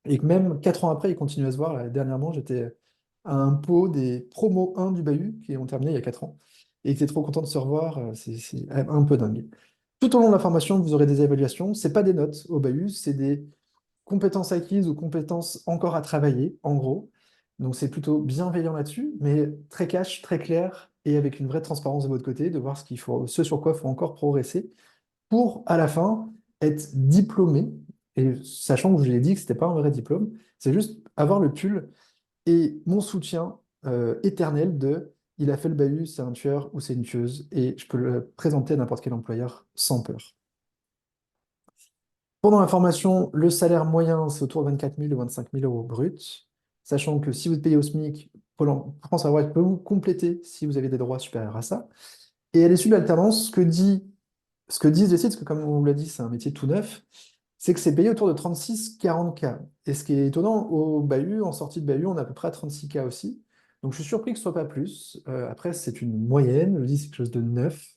Et que même 4 ans après, ils continuent à se voir. Là, dernièrement, j'étais à un pot des promos 1 du bahut, qui ont terminé il y a 4 ans, et qui étaient trop contents de se revoir. C'est un peu dingue. Tout au long de la formation, vous aurez des évaluations. Ce n'est pas des notes au bahut, c'est des compétences acquises ou compétences encore à travailler, en gros. Donc c'est plutôt bienveillant là-dessus, mais très cash, très clair, et avec une vraie transparence de votre côté, de voir ce sur quoi il faut encore progresser pour, à la fin, être diplômé, et sachant que je l'ai dit que ce n'était pas un vrai diplôme, c'est juste avoir le pull et mon soutien éternel de il a fait le bahut, c'est un tueur ou c'est une tueuse, et je peux le présenter à n'importe quel employeur sans peur. Pendant la formation, le salaire moyen, c'est autour de 24 000 ou 25 000 euros bruts, sachant que si vous êtes payé au SMIC, France Travail peut vous compléter si vous avez des droits supérieurs à ça. Et à l'issue de l'alternance, ce que disent les sites, parce que comme on vous l'a dit, c'est un métier tout neuf, c'est que c'est payé autour de 36-40 K. Et ce qui est étonnant, au bahut, en sortie de bahut, on est à peu près à 36 K aussi. Donc je suis surpris que ce soit pas plus. Après, c'est une moyenne, je dis c'est quelque chose de neuf.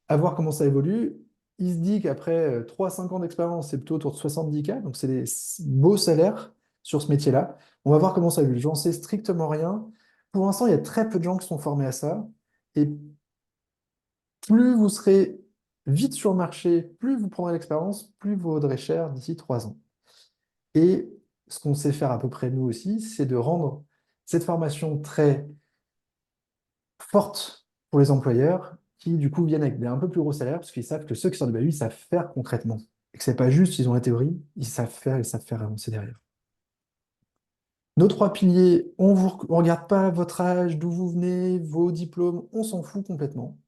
À voir comment ça évolue. Il se dit qu'après 3 à 5 ans d'expérience, c'est plutôt autour de 70 K. Donc c'est des beaux salaires sur ce métier-là. On va voir comment ça évolue. J'en sais strictement rien. Pour l'instant, il y a très peu de gens qui sont formés à ça. Et plus vous serez vite sur le marché, plus vous prendrez l'expérience, plus vous vaudrez cher d'ici 3 ans. Et ce qu'on sait faire à peu près nous aussi, c'est de rendre cette formation très forte pour les employeurs qui, du coup, viennent avec un peu plus gros salaires parce qu'ils savent que ceux qui sortent de BAU, ils savent faire concrètement. Et que c'est pas juste, ils ont la théorie, ils savent faire avancer derrière. Nos 3 piliers, on ne regarde pas votre âge, d'où vous venez, vos diplômes, on s'en fout complètement.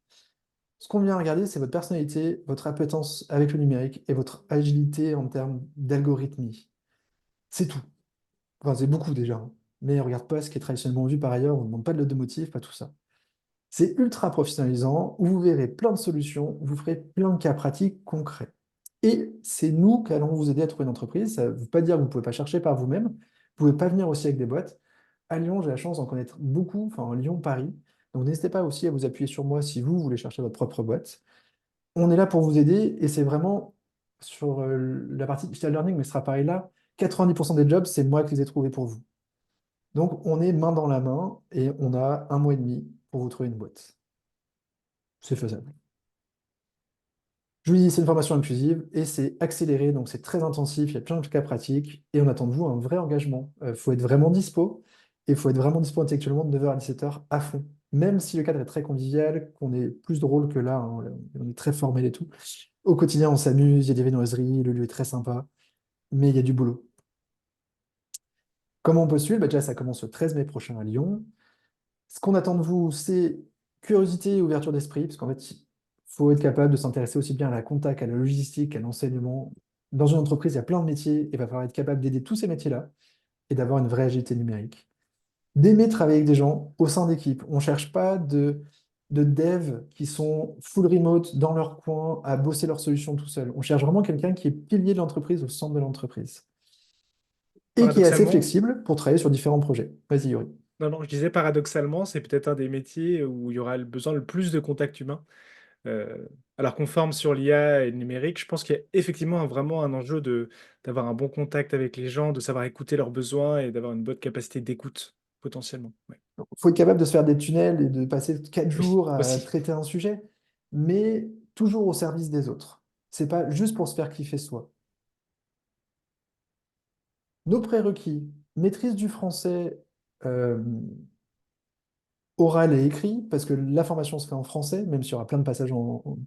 Ce qu'on vient regarder, c'est votre personnalité, votre appétence avec le numérique et votre agilité en termes d'algorithmie. C'est tout. Enfin, c'est beaucoup déjà, hein. Mais on ne regarde pas ce qui est traditionnellement vu par ailleurs, on ne demande pas de note de motif, pas tout ça. C'est ultra professionnalisant, où vous verrez plein de solutions, vous ferez plein de cas pratiques concrets. Et c'est nous qui allons vous aider à trouver une entreprise. Ça ne veut pas dire que vous ne pouvez pas chercher par vous-même. Vous ne pouvez pas venir aussi avec des boîtes. À Lyon, j'ai la chance d'en connaître beaucoup, enfin Lyon, Paris. Donc n'hésitez pas aussi à vous appuyer sur moi si vous voulez chercher votre propre boîte. On est là pour vous aider et c'est vraiment sur la partie digital learning, mais ce sera pareil là. 90% des jobs, c'est moi qui les ai trouvés pour vous. Donc on est main dans la main et on a 1 mois et demi pour vous trouver une boîte. C'est faisable. Je vous dis, c'est une formation inclusive et c'est accéléré, donc c'est très intensif, il y a plein de cas pratiques et on attend de vous un vrai engagement. Il faut être vraiment dispo et il faut être vraiment dispo intellectuellement de 9h à 17h à fond. Même si le cadre est très convivial, qu'on est plus drôle que là, hein, on est très formel et tout. Au quotidien, on s'amuse, il y a des viennoiseries, le lieu est très sympa, mais il y a du boulot. Comment on postule? Bah déjà, ça commence le 13 mai prochain à Lyon. Ce qu'on attend de vous, c'est curiosité et ouverture d'esprit, parce qu'en fait, il faut être capable de s'intéresser aussi bien à la compta qu'à la logistique, à l'enseignement. Dans une entreprise, il y a plein de métiers, et il va falloir être capable d'aider tous ces métiers-là et d'avoir une vraie agilité numérique. D'aimer travailler avec des gens au sein d'équipes. On ne cherche pas de devs qui sont full remote dans leur coin à bosser leurs solutions tout seul. On cherche vraiment quelqu'un qui est pilier de l'entreprise au centre de l'entreprise et qui est assez
Paradoxalement,
flexible pour travailler sur différents projets. Vas-y, Yuri.
non, non, je disais paradoxalement, c'est peut-être un des métiers où il y aura besoin le plus de contact humain. Euh, alors qu'on forme sur l'IA et le numérique, je pense qu'il y a effectivement vraiment un enjeu d'avoir un bon contact avec les gens, de savoir écouter leurs besoins et d'avoir une bonne capacité d'écoute, potentiellement. Ouais.
Il faut être capable de se faire des tunnels et de passer 4
Oui,
jours à
aussi.
traiter un sujet, mais toujours au service des autres. C'est pas juste pour se faire kiffer soi. Nos prérequis, maîtrise du français euh, oral et écrit, parce que la formation se fait en français, même s'il y aura plein de passages,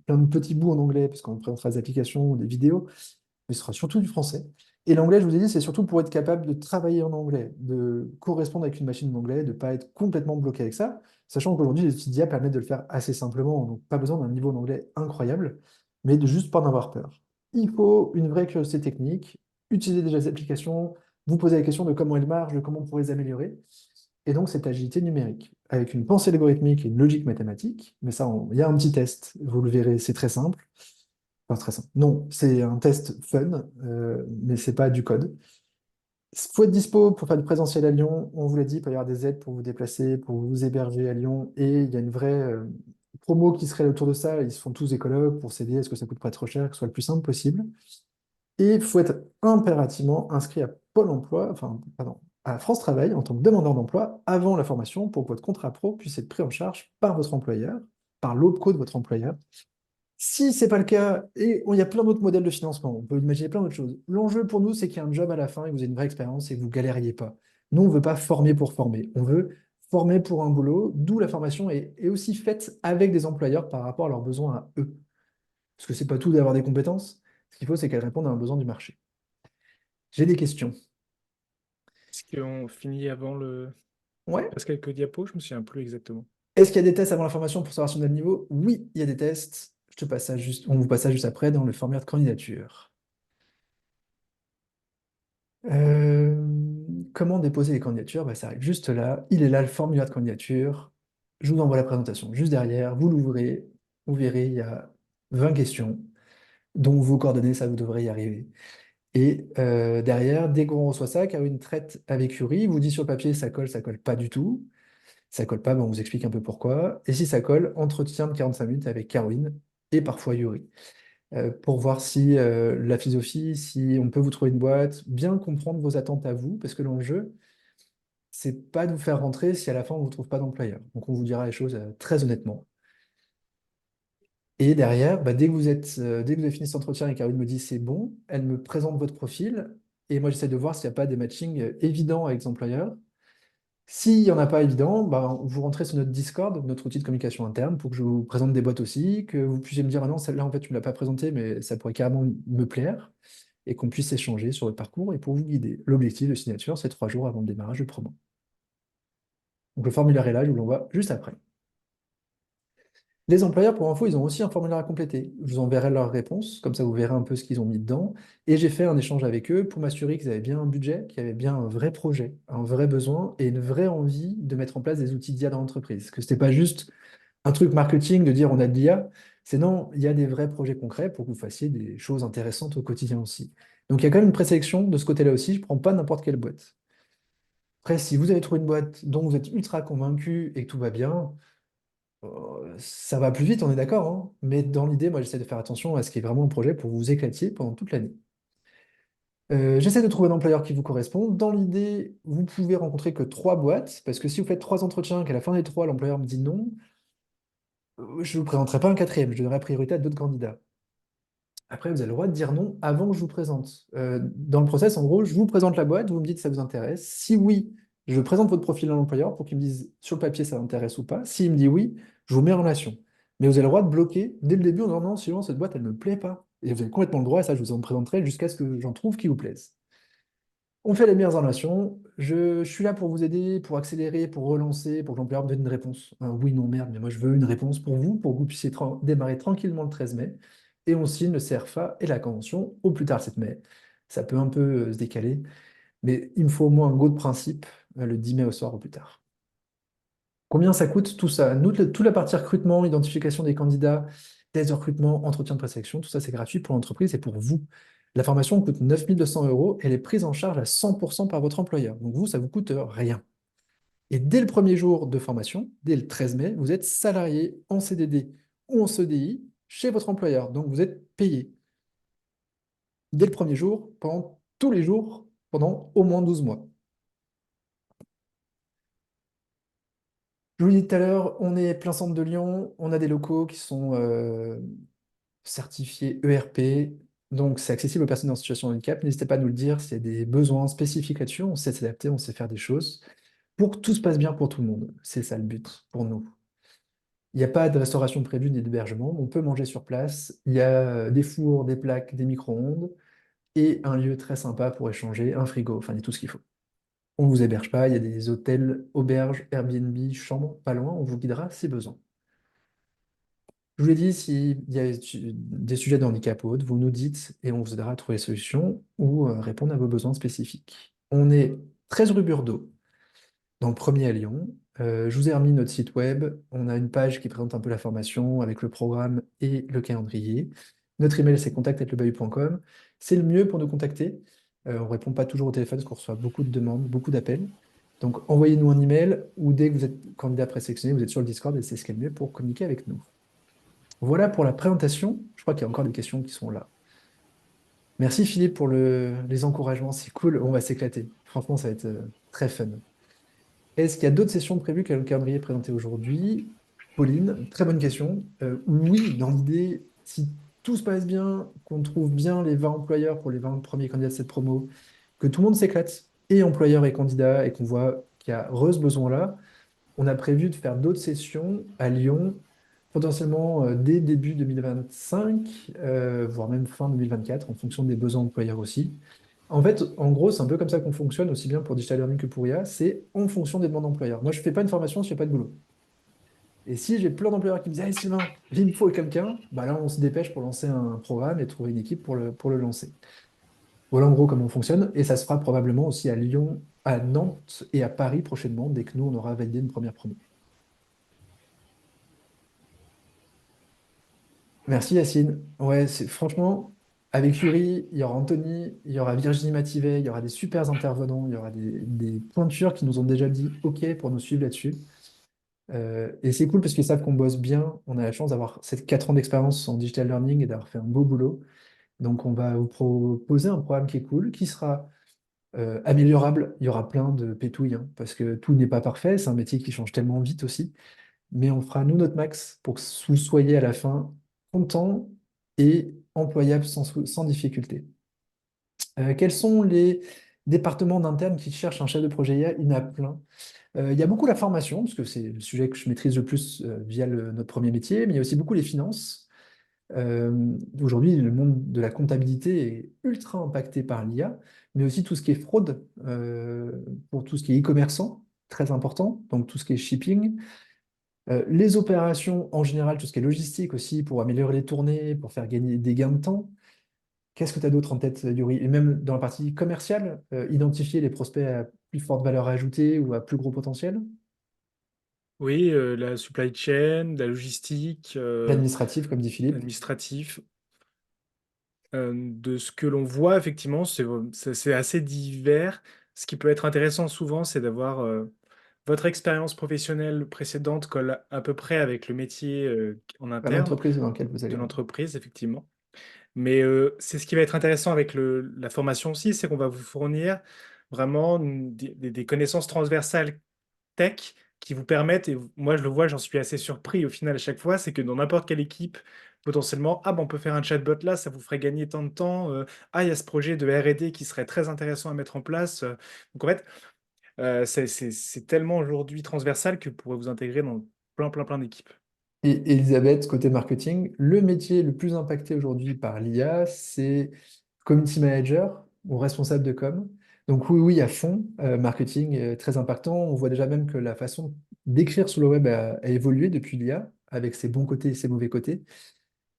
plein de petits bouts en anglais, parce qu'on fera des applications ou des vidéos, mais ce sera surtout du français. Et l'anglais, je vous ai dit, c'est surtout pour être capable de travailler en anglais, de correspondre avec une machine d'anglais, de ne pas être complètement bloqué avec ça, sachant qu'aujourd'hui, les outils d'IA permettent de le faire assez simplement, donc pas besoin d'un niveau d'anglais incroyable, mais de juste pas en avoir peur. Il faut une vraie curiosité technique, utiliser déjà des applications, vous poser la question de comment elles marchent, de comment on pourrait les améliorer, et donc cette agilité numérique, avec une pensée algorithmique et une logique mathématique, mais ça, il y a un petit test, vous le verrez, c'est très simple. Enfin, très simple. Non, c'est un test fun, mais c'est pas du code. Il faut être dispo pour faire du présentiel à Lyon. On vous l'a dit, il peut y avoir des aides pour vous déplacer, pour vous héberger à Lyon. Et il y a une vraie promo qui serait autour de ça. Ils se font tous des colloques pour s'aider. Est-ce que ça coûte pas trop cher, que ce soit le plus simple possible? Et il faut être impérativement inscrit à Pôle emploi, enfin, pardon, à France Travail en tant que demandeur d'emploi avant la formation pour que votre contrat pro puisse être pris en charge par votre employeur, par l'OPCO de votre employeur. Si ce n'est pas le cas, et il y a plein d'autres modèles de financement, on peut imaginer plein d'autres choses. L'enjeu pour nous, c'est qu'il y ait un job à la fin et que vous ayez une vraie expérience et que vous ne galériez pas. Nous, on ne veut pas former pour former, on veut former pour un boulot, d'où la formation est aussi faite avec des employeurs par rapport à leurs besoins à eux. Parce que ce n'est pas tout d'avoir des compétences, ce qu'il faut, c'est qu'elles répondent à un besoin du marché. J'ai des questions.
Est-ce qu'on finit avant le...
Ouais.
Passe quelques diapos, je me souviens plus exactement.
Est-ce qu'il y a des tests avant la formation pour savoir si on a le niveau? Oui, il y a des tests. On vous passe ça juste après dans le formulaire de candidature. Euh, Comment déposer les candidatures? Bah, ça arrive juste là. Il est là, le formulaire de candidature. Je vous envoie la présentation juste derrière. Vous l'ouvrez. Vous verrez, il y a 20 questions, dont vos coordonnées, ça vous devrait y arriver. Et derrière, dès qu'on reçoit ça, Caroline traite avec Yuri, vous dit sur le papier, ça colle pas du tout. Ça colle pas, ben, on vous explique un peu pourquoi. Et si ça colle, entretien de 45 minutes avec Caroline et parfois Yuri pour voir si la philosophie, si on peut vous trouver une boîte, bien comprendre vos attentes à vous, parce que l'enjeu, c'est pas de vous faire rentrer si à la fin on ne vous trouve pas d'employeur. Donc on vous dira les choses très honnêtement. Et derrière, bah, dès que vous avez fini cet entretien et Caroline me dit c'est bon, elle me présente votre profil et moi j'essaie de voir s'il n'y a pas des matchings évidents avec les employeurs. S'il n'y en a pas évident, bah, vous rentrez sur notre Discord, notre outil de communication interne, pour que je vous présente des boîtes aussi, que vous puissiez me dire, ah non, celle-là, en fait, tu ne me l'as pas présentée, mais ça pourrait carrément me plaire, et qu'on puisse échanger sur votre parcours et pour vous guider. L'objectif de signature, c'est 3 jours avant le démarrage du promo. Donc le formulaire est là, je vous l'envoie juste après. Les employeurs, pour info, ils ont aussi un formulaire à compléter. Je vous enverrai leurs réponses, comme ça vous verrez un peu ce qu'ils ont mis dedans. Et j'ai fait un échange avec eux pour m'assurer qu'ils avaient bien un budget, qu'il y avait bien un vrai projet, un vrai besoin et une vraie envie de mettre en place des outils d'IA dans l'entreprise. Que ce n'était pas juste un truc marketing de dire on a de l'IA, c'est non, il y a des vrais projets concrets pour que vous fassiez des choses intéressantes au quotidien aussi. Donc il y a quand même une présélection de ce côté-là aussi, je ne prends pas n'importe quelle boîte. Après, si vous avez trouvé une boîte dont vous êtes ultra convaincu et que tout va bien, ça va plus vite, on est d'accord, hein. Mais dans l'idée, moi, j'essaie de faire attention à ce qui est vraiment un projet pour vous éclatiez pendant toute l'année. J'essaie de trouver un employeur qui vous correspond. Dans l'idée, vous pouvez rencontrer que 3 boîtes, parce que si vous faites 3 entretiens, qu'à la fin des 3, l'employeur me dit non, je ne vous présenterai pas un quatrième, je donnerai la priorité à d'autres candidats. Après, vous avez le droit de dire non avant que je vous présente. Dans le process, en gros, je vous présente la boîte, vous me dites si ça vous intéresse. Si oui, je présente votre profil à l'employeur pour qu'il me dise sur le papier ça l'intéresse ou pas. S'il me dit oui, je vous mets en relation. Mais vous avez le droit de bloquer dès le début en disant non, sinon cette boîte, elle ne me plaît pas. Et vous avez complètement le droit, et ça, je vous en présenterai jusqu'à ce que j'en trouve qui vous plaise. On fait les meilleures relations. Je suis là pour vous aider, pour accélérer, pour relancer, pour que l'employeur me donne une réponse. Un oui, non, merde, mais moi je veux une réponse pour que vous puissiez démarrer tranquillement le 13 mai. Et on signe le CRFA et la convention au plus tard le 7 mai. Ça peut un peu se décaler, mais il me faut au moins un go de principe le 10 mai au soir au plus tard. Combien ça coûte tout ça? Nous, toute la partie recrutement, identification des candidats, thèse de recrutement, entretien de présélection, tout ça c'est gratuit pour l'entreprise et pour vous. La formation coûte 9 200 euros, elle est prise en charge à 100% par votre employeur. Donc vous, ça vous coûte rien. Et dès le premier jour de formation, dès le 13 mai, vous êtes salarié en CDD ou en CDI chez votre employeur. Donc vous êtes payé dès le premier jour, pendant tous les jours, pendant au moins 12 mois. Je vous l'ai dit tout à l'heure, on est plein centre de Lyon, on a des locaux qui sont certifiés ERP, Donc, c'est accessible aux personnes en situation de handicap. N'hésitez pas à nous le dire s'il y a des besoins spécifiques là-dessus. On sait s'adapter, on sait faire des choses pour que tout se passe bien pour tout le monde. C'est ça le but pour nous. Il n'y a pas de restauration prévue ni d'hébergement. On peut manger sur place. Il y a des fours, des plaques, des micro-ondes et un lieu très sympa pour échanger, un frigo, enfin, il y a tout ce qu'il faut. On ne vous héberge pas. Il y a des hôtels, auberges, Airbnb, chambres, pas loin. On vous guidera si besoin. Je vous l'ai dit, s'il y a des sujets de handicap ou autres, vous nous dites et on vous aidera à trouver des solutions ou répondre à vos besoins spécifiques. On est 13 rue Burdeau, dans le premier à Lyon. Je vous ai remis notre site web. On a une page qui présente un peu la formation avec le programme et le calendrier. Notre email, c'est contact@lebahut.com. C'est le mieux pour nous contacter. On ne répond pas toujours au téléphone parce qu'on reçoit beaucoup de demandes, beaucoup d'appels. Donc, envoyez-nous un email ou dès que vous êtes candidat présélectionné, vous êtes sur le Discord et c'est ce qui est le mieux pour communiquer avec nous. Voilà pour la présentation. Je crois qu'il y a encore des questions qui sont là. Merci Philippe pour les encouragements, c'est cool, on va s'éclater. Franchement, ça va être très fun. Est-ce qu'il y a d'autres sessions prévues que le calendrier présenté aujourd'hui? Pauline, très bonne question. Oui, dans l'idée, si tout se passe bien, qu'on trouve bien les 20 employeurs pour les 20 premiers candidats de cette promo, que tout le monde s'éclate, et employeurs et candidats, et qu'on voit qu'il y a ce besoin-là, on a prévu de faire d'autres sessions à Lyon, potentiellement dès début 2025, voire même fin 2024, en fonction des besoins employeurs aussi. En fait, en gros, c'est un peu comme ça qu'on fonctionne, aussi bien pour Digital Learning que pour IA, c'est en fonction des demandes employeurs. Moi, je ne fais pas une formation si je n'ai pas de boulot. Et si j'ai plein d'employeurs qui me disent, hey, Sylvain, il me faut quelqu'un, bah là, on se dépêche pour lancer un programme et trouver une équipe pour le lancer. Voilà en gros comment on fonctionne. Et ça se fera probablement aussi à Lyon, à Nantes et à Paris prochainement, dès que nous, on aura validé une première promo. Merci Yacine. Ouais, franchement, avec Yuri, il y aura Anthony, il y aura Virginie Mativet, il y aura des super intervenants, il y aura des pointures qui nous ont déjà dit OK pour nous suivre là-dessus. Et c'est cool parce qu'ils savent qu'on bosse bien. On a la chance d'avoir ces 4 ans d'expérience en digital learning et d'avoir fait un beau boulot. Donc, on va vous proposer un programme qui est cool, qui sera améliorable. Il y aura plein de pétouilles, hein, parce que tout n'est pas parfait. C'est un métier qui change tellement vite aussi. Mais on fera nous notre max pour que vous soyez à la fin content et employable sans difficulté. Quels sont les départements d'internes qui cherchent un chef de projet IA? Il y en a plein. Il y a beaucoup la formation, parce que c'est le sujet que je maîtrise le plus via notre premier métier, mais il y a aussi beaucoup les finances. Aujourd'hui, le monde de la comptabilité est ultra impacté par l'IA, mais aussi tout ce qui est fraude, pour tout ce qui est e-commerçant, très important, donc tout ce qui est shipping. Les opérations en général, tout ce qui est logistique aussi, pour améliorer les tournées, pour faire gagner des gains de temps. Qu'est-ce que tu as d'autre en tête, Yuri? Et même dans la partie commerciale, identifier les prospects à plus forte valeur ajoutée ou à plus gros potentiel?
Oui, la supply chain, la logistique,
L'administratif, comme dit Philippe.
l'administratif. De ce que l'on voit, effectivement, c'est assez divers. Ce qui peut être intéressant souvent, c'est d'avoir votre expérience professionnelle précédente colle à peu près avec le métier en
À
interne
l'entreprise dans laquelle vous allez.
de l'entreprise, effectivement. Mais c'est ce qui va être intéressant avec la formation aussi, c'est qu'on va vous fournir vraiment des connaissances transversales tech qui vous permettent, et moi je le vois, j'en suis assez surpris au final à chaque fois, c'est que dans n'importe quelle équipe, potentiellement, ah ben on peut faire un chatbot là, ça vous ferait gagner tant de temps, ah il y a ce projet de R&D qui serait très intéressant à mettre en place. Donc en fait, c'est tellement aujourd'hui transversal que vous pourrez vous intégrer dans plein d'équipes.
Et Elisabeth, côté marketing, le métier le plus impacté aujourd'hui par l'IA, c'est community manager ou responsable de com. Donc oui, oui, à fond, marketing très impactant. On voit déjà même que la façon d'écrire sur le web a évolué depuis l'IA, avec ses bons côtés et ses mauvais côtés.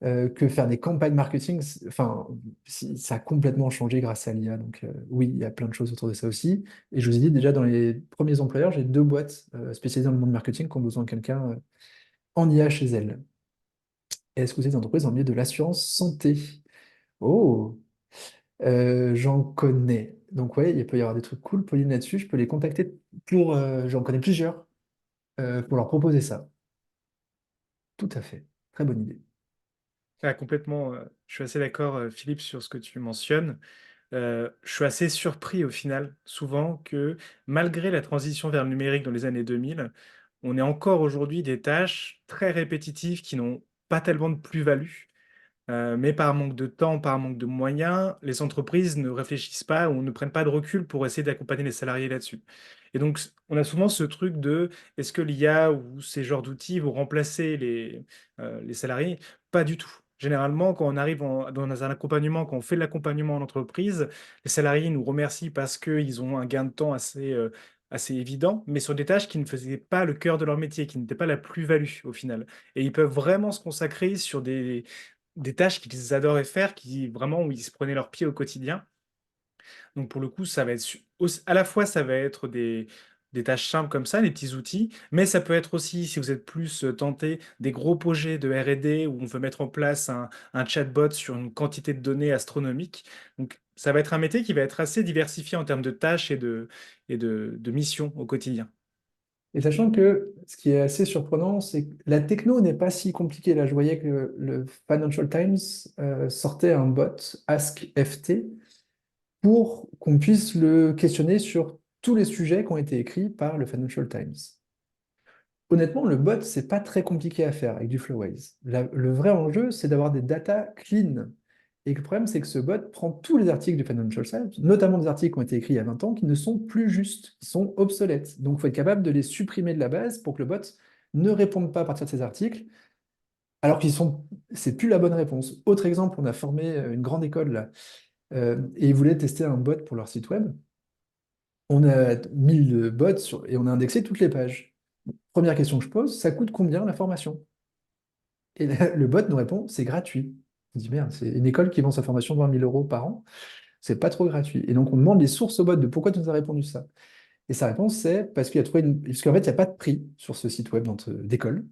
Que faire des campagnes marketing, enfin, ça a complètement changé grâce à l'IA. Donc oui, il y a plein de choses autour de ça aussi. Et je vous ai dit déjà, dans les premiers employeurs, j'ai 2 boîtes spécialisées dans le monde marketing qui ont besoin de quelqu'un en IA chez elles. Est-ce que vous êtes une entreprise dans le milieu de l'assurance santé? Oh, j'en connais. Donc ouais, il peut y avoir des trucs cool, Pauline, là-dessus. Je peux les contacter pour... j'en connais plusieurs, pour leur proposer ça. Tout à fait. Très bonne idée.
Ah, complètement, je suis assez d'accord, Philippe, sur ce que tu mentionnes. Je suis assez surpris au final, souvent, que malgré la transition vers le numérique dans les années 2000, on ait encore aujourd'hui des tâches très répétitives qui n'ont pas tellement de plus-value. Mais par manque de temps, par manque de moyens, les entreprises ne réfléchissent pas ou ne prennent pas de recul pour essayer d'accompagner les salariés là-dessus. Et donc, on a souvent ce truc de est-ce que l'IA ou ces genres d'outils vont remplacer les salariés? Pas du tout. Généralement, quand on arrive dans un accompagnement, quand on fait de l'accompagnement en entreprise, les salariés nous remercient parce qu'ils ont un gain de temps assez évident, mais sur des tâches qui ne faisaient pas le cœur de leur métier, qui n'étaient pas la plus-value au final. Et ils peuvent vraiment se consacrer sur des tâches qu'ils adoraient faire, qui vraiment où ils se prenaient leurs pieds au quotidien. Donc pour le coup, ça va être à la fois ça va être des tâches simples comme ça, des petits outils, mais ça peut être aussi, si vous êtes plus tenté, des gros projets de R&D où on veut mettre en place un chatbot sur une quantité de données astronomique. Donc ça va être un métier qui va être assez diversifié en termes de tâches et de missions au quotidien.
Et sachant que ce qui est assez surprenant, c'est que la techno n'est pas si compliquée. Là, je voyais que le Financial Times sortait un bot, AskFT, pour qu'on puisse le questionner sur tous les sujets qui ont été écrits par le Financial Times. Honnêtement, le bot, c'est pas très compliqué à faire avec du Flowways. Le vrai enjeu, c'est d'avoir des data clean. Et le problème, c'est que ce bot prend tous les articles du Financial Times, notamment des articles qui ont été écrits il y a 20 ans, qui ne sont plus justes, qui sont obsolètes. Donc, il faut être capable de les supprimer de la base pour que le bot ne réponde pas à partir de ces articles, alors c'est plus la bonne réponse. Autre exemple, on a formé une grande école là, et ils voulaient tester un bot pour leur site web. On a mis le bot et on a indexé toutes les pages. Première question que je pose, ça coûte combien la formation? Et le bot nous répond, c'est gratuit. On dit, merde, c'est une école qui vend sa formation 20 000 euros par an, c'est pas trop gratuit. Et donc on demande les sources au bot de pourquoi tu nous as répondu ça. Et sa réponse, c'est parce qu'il a trouvé parce qu'en fait, il n'y a pas de prix sur ce site web d'école.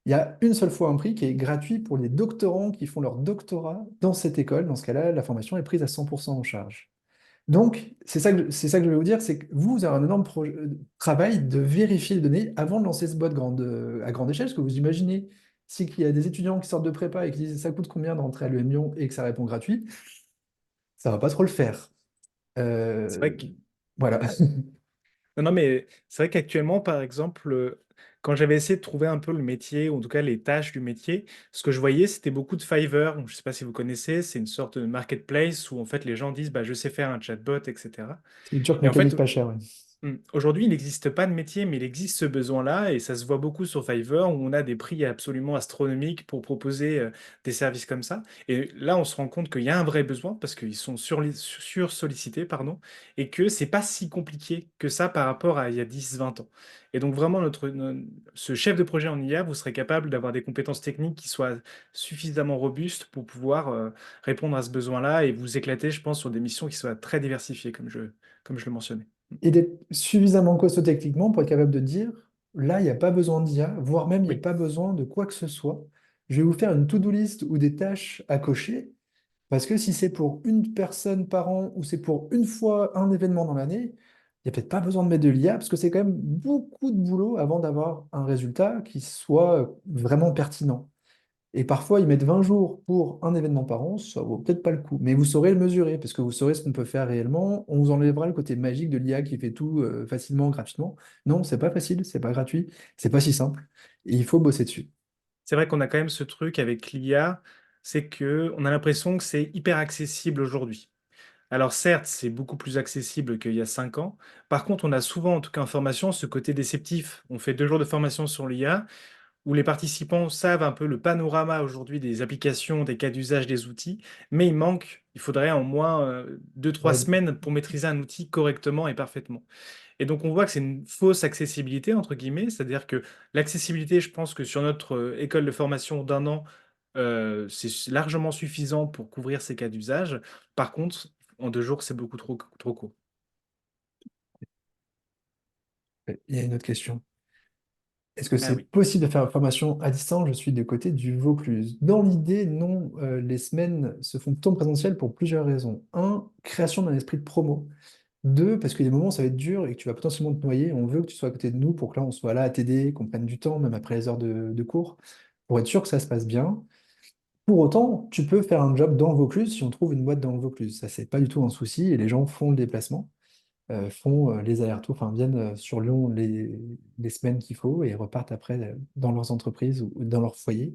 Il y a une seule fois un prix qui est gratuit pour les doctorants qui font leur doctorat dans cette école. Dans ce cas-là, la formation est prise à 100% en charge. Donc, c'est ça que je vais vous dire, c'est que vous avez un énorme travail de vérifier les données avant de lancer ce bot à grande échelle, parce que vous imaginez, si il y a des étudiants qui sortent de prépa et qui disent ça coûte combien de rentrer à l'EM Lyon et que ça répond gratuit, ça va pas trop le faire.
C'est
Euh,
vrai que
voilà.
Non, non, mais c'est vrai qu'actuellement, par exemple, quand j'avais essayé de trouver un peu le métier, ou en tout cas les tâches du métier, ce que je voyais, c'était beaucoup de Fiverr. Donc, je ne sais pas si vous connaissez, c'est une sorte de marketplace où en fait les gens disent bah, je sais faire un chatbot, etc.
C'est une turque
Et en fait,
mécanique pas chère, ouais.
Aujourd'hui, il n'existe pas de métier, mais il existe ce besoin-là, et ça se voit beaucoup sur Fiverr, où on a des prix absolument astronomiques pour proposer des services comme ça. Et là, on se rend compte qu'il y a un vrai besoin, parce qu'ils sont sur-sollicités, pardon, et que c'est pas si compliqué que ça par rapport à il y a 10, 20 ans. Et donc vraiment, ce chef de projet en IA, vous serez capable d'avoir des compétences techniques qui soient suffisamment robustes pour pouvoir répondre à ce besoin-là et vous éclater, je pense, sur des missions qui soient très diversifiées, comme je le mentionnais.
Et d'être suffisamment costaud techniquement pour être capable de dire, là, il n'y a pas besoin d'IA, voire même il n'y a
Oui.
pas besoin de quoi que ce soit. Je vais vous faire une to-do list ou des tâches à cocher, parce que si c'est pour une personne par an ou c'est pour une fois un événement dans l'année, il n'y a peut-être pas besoin de mettre de l'IA, parce que c'est quand même beaucoup de boulot avant d'avoir un résultat qui soit vraiment pertinent. Et parfois, ils mettent 20 jours pour un événement par an, ça vaut peut-être pas le coup. Mais vous saurez le mesurer, parce que vous saurez ce qu'on peut faire réellement. On vous enlèvera le côté magique de l'IA qui fait tout facilement, gratuitement. Non, c'est pas facile, c'est pas gratuit, c'est pas si simple. Et il faut bosser dessus.
C'est vrai qu'on a quand même ce truc avec l'IA, c'est que on a l'impression que c'est hyper accessible aujourd'hui. Alors certes, c'est beaucoup plus accessible qu'il y a 5 ans. Par contre, on a souvent, en tout cas en formation, ce côté déceptif. On fait 2 jours de formation sur l'IA, où les participants savent un peu le panorama aujourd'hui des applications, des cas d'usage des outils, mais il faudrait en moins 2, 3
Ouais.
semaines pour maîtriser un outil correctement et parfaitement. Et donc on voit que c'est une fausse accessibilité, entre guillemets, c'est-à-dire que l'accessibilité, je pense que sur notre école de formation d'1 an, c'est largement suffisant pour couvrir ces cas d'usage. Par contre, en 2 jours, c'est beaucoup trop court.
Il y a une autre question. Est-ce que
Ah
c'est
oui.
possible de faire une formation à distance? Je suis du côté du Vaucluse. Dans l'idée, non, les semaines se font plutôt en présentiel pour plusieurs raisons. Un, création d'un esprit de promo. Deux, parce qu'il y a des moments où ça va être dur et que tu vas potentiellement te noyer. On veut que tu sois à côté de nous pour que là, on soit là à t'aider, qu'on prenne du temps, même après les heures de cours, pour être sûr que ça se passe bien. Pour autant, tu peux faire un job dans le Vaucluse si on trouve une boîte dans le Vaucluse. Ça, c'est pas du tout un souci et les gens font le déplacement, font les allers-retours, enfin viennent sur Lyon les semaines qu'il faut et repartent après dans leurs entreprises ou dans leur foyer.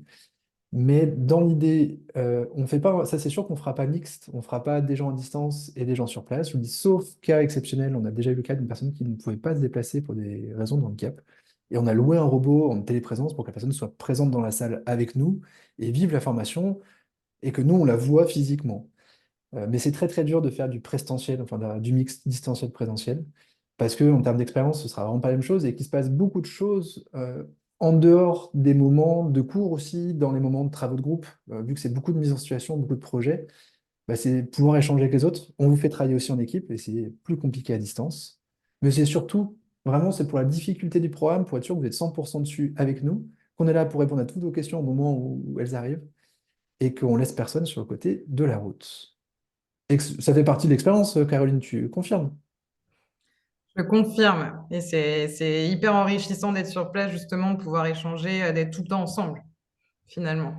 Mais dans l'idée, on fait pas, ça c'est sûr qu'on fera pas mixte, on fera pas des gens à distance et des gens sur place. Je vous dis, sauf cas exceptionnel, on a déjà eu le cas d'une personne qui ne pouvait pas se déplacer pour des raisons de handicap. Et on a loué un robot en téléprésence pour que la personne soit présente dans la salle avec nous et vive la formation et que nous, on la voit physiquement. Mais c'est très très dur de faire du prestentiel, enfin du mix distanciel-présentiel, parce que en termes d'expérience, ce sera vraiment pas la même chose et qu'il se passe beaucoup de choses en dehors des moments de cours aussi, dans les moments de travaux de groupe, vu que c'est beaucoup de mise en situation, beaucoup de projets, bah, c'est pouvoir échanger avec les autres. On vous fait travailler aussi en équipe et c'est plus compliqué à distance. Mais c'est surtout, vraiment, c'est pour la difficulté du programme, pour être sûr que vous êtes 100% dessus avec nous, qu'on est là pour répondre à toutes vos questions au moment où elles arrivent et qu'on laisse personne sur le côté de la route. Ça fait partie de l'expérience, Caroline, tu confirmes?
Je confirme. Et c'est hyper enrichissant d'être sur place, justement, de pouvoir échanger, d'être tout le temps ensemble, finalement.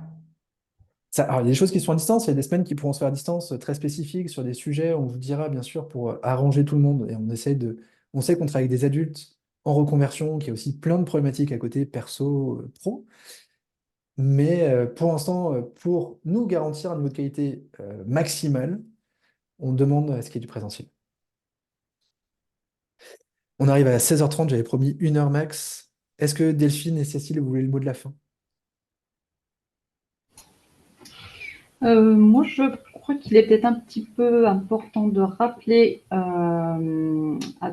Alors, il y a des choses qui sont à distance, il y a des semaines qui pourront se faire à distance très spécifiques sur des sujets, on vous dira bien sûr pour arranger tout le monde. Et on sait qu'on travaille avec des adultes en reconversion, qui a aussi plein de problématiques à côté, perso, pro. Mais pour l'instant, pour nous garantir un niveau de qualité maximal, on demande à ce qu'il y ait du présentiel. On arrive à 16h30, j'avais promis 1 heure max. Est-ce que Delphine et Cécile, vous voulez le mot de la fin?
Moi, je crois qu'il est peut-être un petit peu important de rappeler à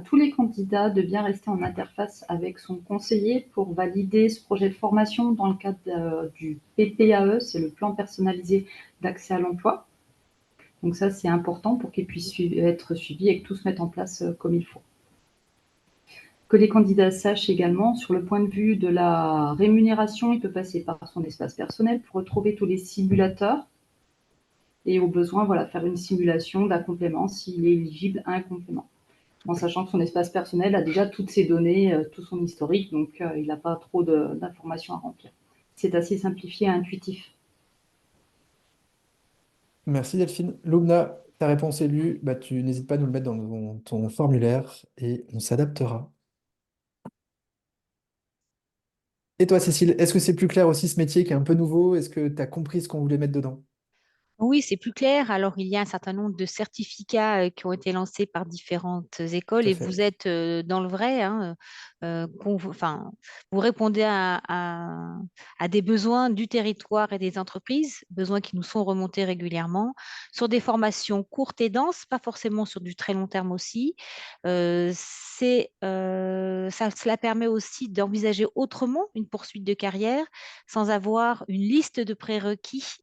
tous les candidats de bien rester en interface avec son conseiller pour valider ce projet de formation dans le cadre du PPAE, c'est le plan personnalisé d'accès à l'emploi. Donc ça, c'est important pour qu'il puisse être suivi et que tout se mette en place comme il faut. Que les candidats sachent également, sur le point de vue de la rémunération, il peut passer par son espace personnel pour retrouver tous les simulateurs et au besoin, voilà, faire une simulation d'un complément s'il est éligible à un complément. En sachant que son espace personnel a déjà toutes ses données, tout son historique, donc il n'a pas trop d'informations à remplir. C'est assez simplifié et intuitif.
Merci Delphine. Loubna, ta réponse est lue, bah, tu n'hésites pas à nous le mettre dans ton formulaire et on s'adaptera. Et toi, Cécile, est-ce que c'est plus clair aussi ce métier qui est un peu nouveau? Est-ce que tu as compris ce qu'on voulait mettre dedans?
Oui, c'est plus clair. Alors, il y a un certain nombre de certificats qui ont été lancés par différentes
Tout
écoles
à
et
fait.
vous êtes dans le vrai, hein, enfin, vous répondez à des besoins du territoire et des entreprises, besoins qui nous sont remontés régulièrement, sur des formations courtes et denses, pas forcément sur du très long terme aussi. Cela permet aussi d'envisager autrement une poursuite de carrière sans avoir une liste de prérequis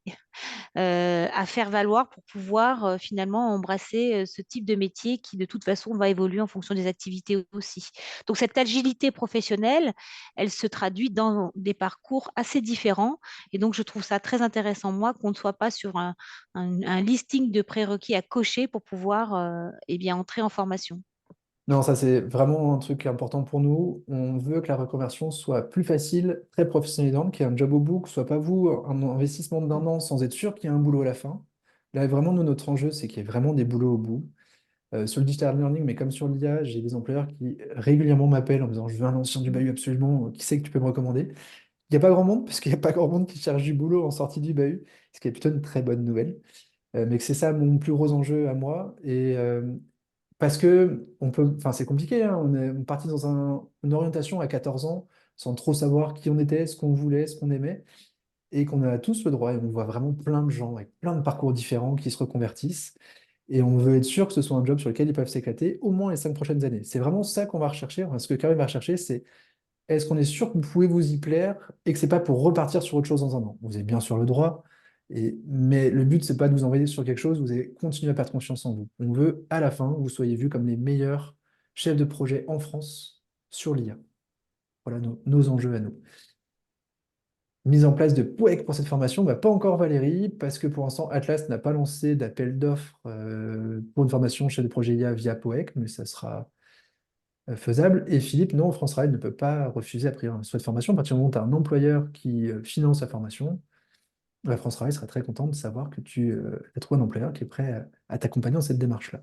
à faire valoir pour pouvoir finalement embrasser ce type de métier qui de toute façon va évoluer en fonction des activités aussi. Donc cette agilité professionnelle, elle se traduit dans des parcours assez différents et donc je trouve ça très intéressant moi qu'on ne soit pas sur un listing de prérequis à cocher pour pouvoir eh bien, entrer en formation.
Non, ça c'est vraiment un truc important pour nous. On veut que la reconversion soit plus facile, très professionnalisante, qu'il y ait un job au bout, que ce soit pas vous un investissement d'1 an sans être sûr qu'il y ait un boulot à la fin. Là, vraiment, nous, notre enjeu, c'est qu'il y ait vraiment des boulots au bout. Sur le digital learning, mais comme sur l'IA, j'ai des employeurs qui régulièrement m'appellent en me disant je veux un ancien du bahut absolument, qui sait que tu peux me recommander? Il n'y a pas grand monde, parce qu'il n'y a pas grand monde qui cherche du boulot en sortie du bahut, ce qui est plutôt une très bonne nouvelle. Mais que c'est ça mon plus gros enjeu à moi. Et parce que enfin, c'est compliqué, hein, on est parti dans une orientation à 14 ans sans trop savoir qui on était, ce qu'on voulait, ce qu'on aimait, et qu'on a tous le droit, et on voit vraiment plein de gens avec plein de parcours différents qui se reconvertissent. Et on veut être sûr que ce soit un job sur lequel ils peuvent s'éclater au moins les 5 prochaines années. C'est vraiment ça qu'on va rechercher. Enfin, ce que Karim va rechercher, c'est est-ce qu'on est sûr que vous pouvez vous y plaire et que c'est pas pour repartir sur autre chose dans 1 an? Vous avez bien sûr le droit, mais le but, c'est pas de vous envoyer sur quelque chose où vous allez continuer à perdre confiance en vous. On veut, à la fin, que vous soyez vus comme les meilleurs chefs de projet en France sur l'IA. Voilà nos enjeux à nous. Mise en place de POEC pour cette formation, bah, pas encore Valérie, parce que pour l'instant, Atlas n'a pas lancé d'appel d'offres pour une formation chef de projet IA via POEC, mais ça sera faisable. Et Philippe, non, France Travail ne peut pas refuser a priori un souhait de formation. À partir du moment où tu as un employeur qui finance la formation, la France Travail sera très contente de savoir que tu as trouvé un employeur qui est prêt à t'accompagner dans cette démarche-là.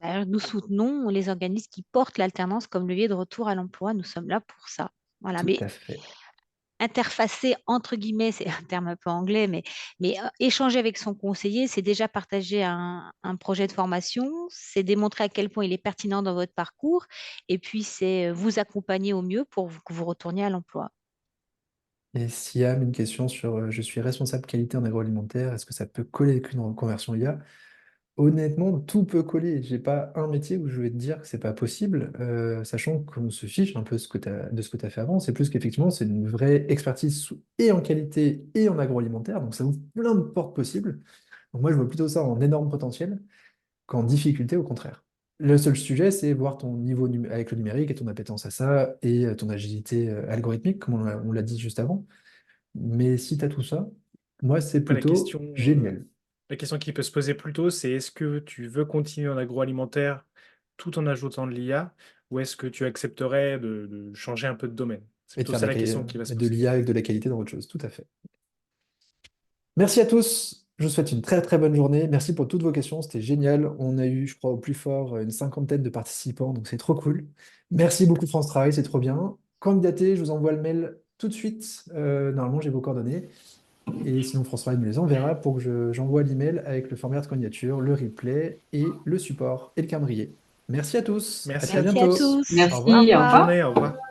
D'ailleurs, nous soutenons les organismes qui portent l'alternance comme levier de retour à l'emploi. Nous sommes là pour ça. Voilà,
Tout
mais
à fait.
interfacer, entre guillemets, c'est un terme un peu anglais, mais échanger avec son conseiller, c'est déjà partager un projet de formation, c'est démontrer à quel point il est pertinent dans votre parcours, et puis c'est vous accompagner au mieux pour que vous retourniez à l'emploi.
Et Siam, une question sur je suis responsable qualité en agroalimentaire, est-ce que ça peut coller avec une reconversion IA? Honnêtement, tout peut coller. J'ai pas un métier où je vais te dire que c'est pas possible, sachant qu'on se fiche un peu de ce que tu as fait avant. C'est plus qu'effectivement, c'est une vraie expertise et en qualité et en agroalimentaire, donc ça ouvre plein de portes possibles. Donc moi, je vois plutôt ça en énorme potentiel qu'en difficulté, au contraire. Le seul sujet, c'est voir ton niveau avec le numérique et ton appétence à ça et ton agilité algorithmique, comme on l'a dit juste avant. Mais si tu as tout ça, moi, c'est
Après,
plutôt génial.
la question qui peut se poser plus tôt, c'est est-ce que tu veux continuer en agroalimentaire tout en ajoutant de l'IA ou est-ce que tu accepterais de changer un peu de domaine? C'est
Et de
plutôt
faire
ça la question qui va se
de
poser.
l'IA avec de la qualité dans autre chose, tout à fait. Merci à tous. Je vous souhaite une très très bonne journée. Merci pour toutes vos questions, c'était génial. On a eu, je crois, au plus fort, une cinquantaine de participants, donc c'est trop cool. Merci beaucoup France Travail, c'est trop bien. Candidatez, je vous envoie le mail tout de suite. Normalement, j'ai vos coordonnées. Et sinon, France Travail me les enverra pour que j'envoie l'email avec le formulaire de candidature, le replay et le support et le calendrier. Merci à tous. À
Merci
très
à
Merci à
bientôt.
tous.
tous.
Au
Merci,
revoir.
Au
au
Bonne
revoir.
revoir.
journée, au revoir.